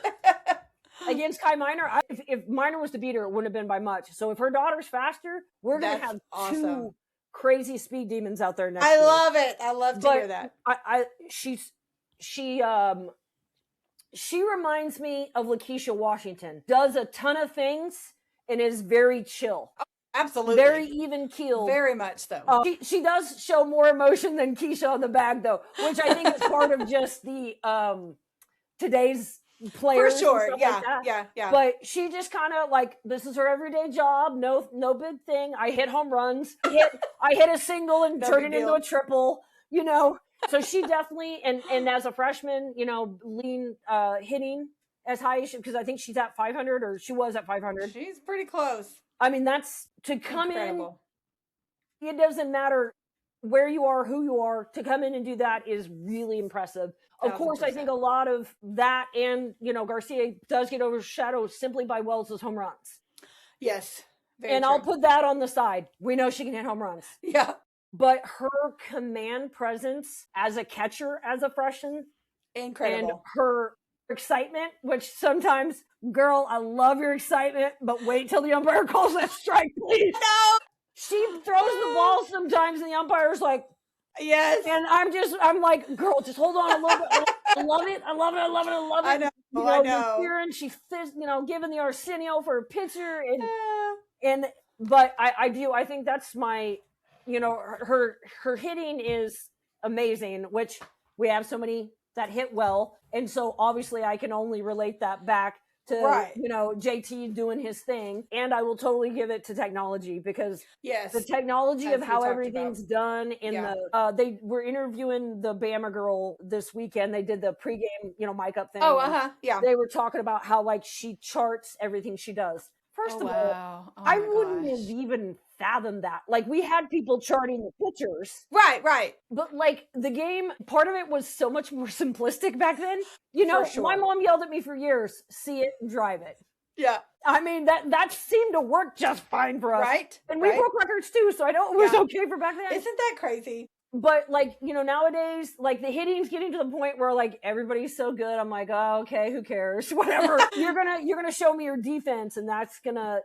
against Kai Minor. If Minor was to beat her, it wouldn't have been by much. So if her daughter's faster, we're going to have awesome. 2 crazy speed demons out there next year. I love it. I love to hear that. She reminds me of Lakeisha Washington. Does a ton of things and is very chill. Oh, absolutely. Very even keeled. Very much so. She does show more emotion than Keisha on the bag, though, which I think is part of just the today's players. For sure. Yeah, like yeah. But she just kind of like, this is her everyday job. No big thing. I hit home runs. I hit a single and turn it into a triple, So she definitely, and as a freshman, lean hitting as high as she, because I think she's at 500, or she was at 500. She's pretty close. I mean, that's to come Incredible. in. It doesn't matter where you are, who you are. To come in and do that is really impressive. Of 1,000%. course, I think a lot of that, and Garcia does get overshadowed simply by Wells' home runs. Yes. And true. I'll put that on the side. We know she can hit home runs. Yeah. but her command presence as a catcher, as a freshman, Incredible. and her excitement, which sometimes, girl, I love your excitement, but wait till the umpire calls that strike, please. No. She throws the ball sometimes, and the umpire's like, yes. And I'm like, girl, just hold on a little bit. I love it. I love it. I love it. I love it. I know. You I know. Cheering, she's, giving the Arsenio for a pitcher, but I do. I think that's my, her hitting is amazing, which we have so many that hit well, and so obviously I can only relate that back to JT doing his thing, and I will totally give it to technology, because the technology of how everything's done in the they were interviewing the Bama girl this weekend. They did the pregame mic up thing. They were talking about how like she charts everything she does. First of all, I wouldn't have even fathomed that. Like, we had people charting the pitchers. Right. But like, the game, part of it was so much more simplistic back then. My mom yelled at me for years, see it and drive it. Yeah. I mean, that seemed to work just fine for us. Right. And we broke records too, so I know it was okay for back then. Isn't that crazy? But like, nowadays, like, the hitting's getting to the point where like everybody's so good. I'm like, oh, okay, who cares? Whatever. You're gonna show me your defense, and that's gonna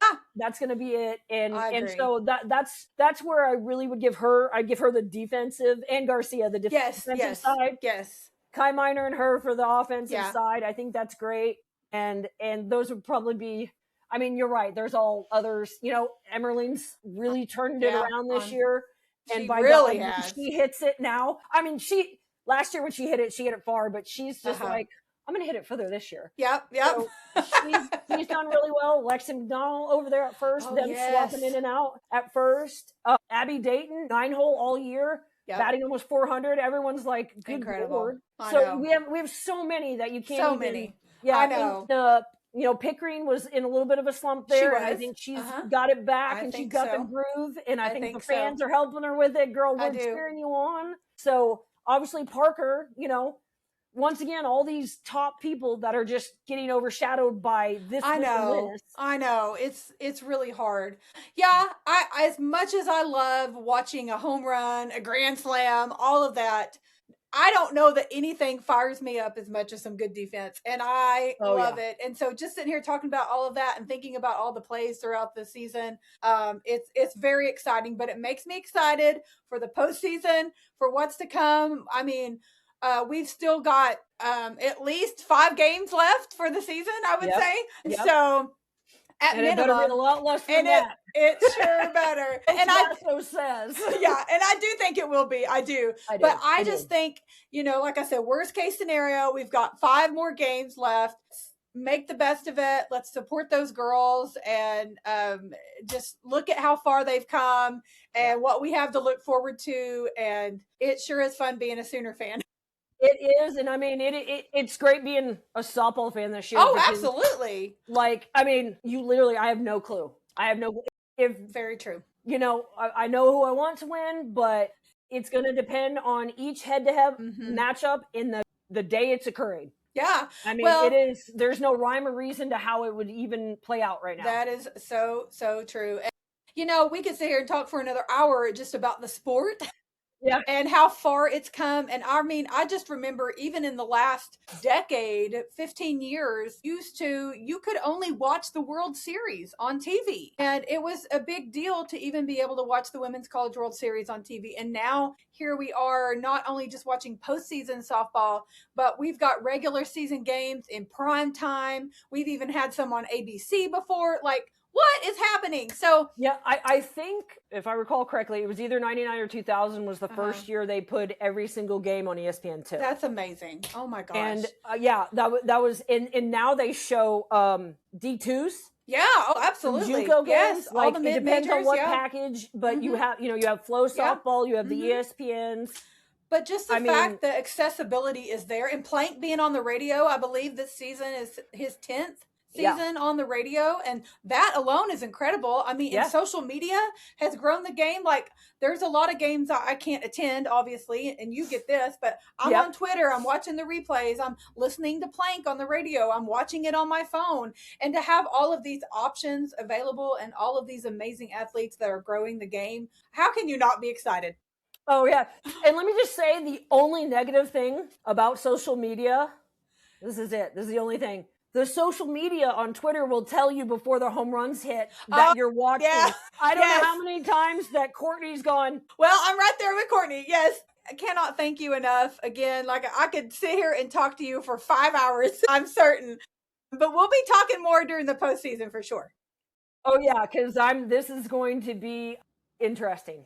be it. And so that's where I really would give her. I'd give her the defensive, and Garcia the defensive side. Yes. Kai Minor and her for the offensive side. I think that's great. And those would probably be. I mean, you're right. There's all others. Emerling's really turned it around this year. And by really God, she hits it now. I mean, last year when she hit it far, but she's just like, I'm going to hit it further this year. Yep. So she's done really well. Lexi McDonald over there at first, swapping in and out at first. Abby Dayton, 9-hole all year, batting almost 400. Everyone's like, good incredible. Lord. So we have so many that you can't. So many. Yeah, I know. Pickering was in a little bit of a slump there. And I think she's got it back, and she's got the groove. And I think the fans are helping her with it. Girl, we're cheering you on. So obviously Parker, once again, all these top people that are just getting overshadowed by this. I know. It's really hard. Yeah. I as much as I love watching a home run, a grand slam, all of that, I don't know that anything fires me up as much as some good defense, and I love it. And so just sitting here talking about all of that and thinking about all the plays throughout the season, it's very exciting, but it makes me excited for the postseason, for what's to come. I mean, we've still got at least 5 games left for the season, I would say. And so at minimum, it better be a lot less than that. It sure better. And Vasco says. Yeah, and I do think it will be. I do. But I just think, like I said, worst case scenario, we've got 5 more games left. Make the best of it. Let's support those girls, and just look at how far they've come and what we have to look forward to. And it sure is fun being a Sooner fan. It is, and I mean, it's great being a softball fan this year. Oh, absolutely. Like, I mean, I have no clue. Very true. I know who I want to win, but it's going to depend on each head-to-head matchup in the day it's occurring. Yeah. I mean, there's no rhyme or reason to how it would even play out right now. That is so, so true. And, we could sit here and talk for another hour just about the sport. Yeah. And how far it's come. And I mean, I just remember even in the last decade, 15 years, you could only watch the World Series on TV. And it was a big deal to even be able to watch the Women's College World Series on TV. And now here we are, not only just watching postseason softball, but we've got regular season games in prime time. We've even had some on ABC before. Like, what is happening? So yeah, I think if I recall correctly, it was either 99 or 2000 was the first year they put every single game on ESPN2. That's amazing. Oh my gosh. And that was and now they show D2s. Yeah, oh, absolutely. JUCO games. Yes, like, all the it depends on what majors, package, but you have Flow softball, you have the ESPNs. But just the fact that accessibility is there, and Plank being on the radio, I believe this season is his 10th season on the radio, and that alone is incredible. I mean, and social media has grown the game. Like, there's a lot of games I can't attend, obviously, and you get this, but I'm on Twitter, I'm watching the replays, I'm listening to Plank on the radio, I'm watching it on my phone. And to have all of these options available and all of these amazing athletes that are growing the game, how can you not be excited? Oh, yeah. And let me just say the only negative thing about social media, this is it. This is the only thing. The social media on Twitter will tell you before the home runs hit that you're watching. Yeah. I don't know how many times that Courtney's gone. Well, I'm right there with Courtney. Yes. I cannot thank you enough. Again, like I could sit here and talk to you for 5 hours, I'm certain. But we'll be talking more during the postseason for sure. Oh, yeah, because this is going to be interesting.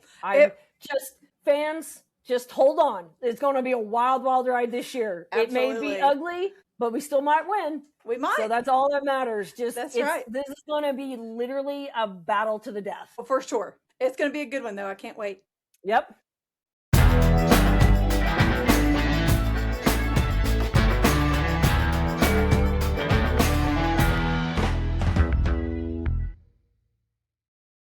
Fans, just hold on. It's going to be a wild, wild ride this year. Absolutely. It may be ugly, but we still might win. We might. So that's all that matters. That's right. This is going to be literally a battle to the death. For sure. It's going to be a good one, though. I can't wait. Yep.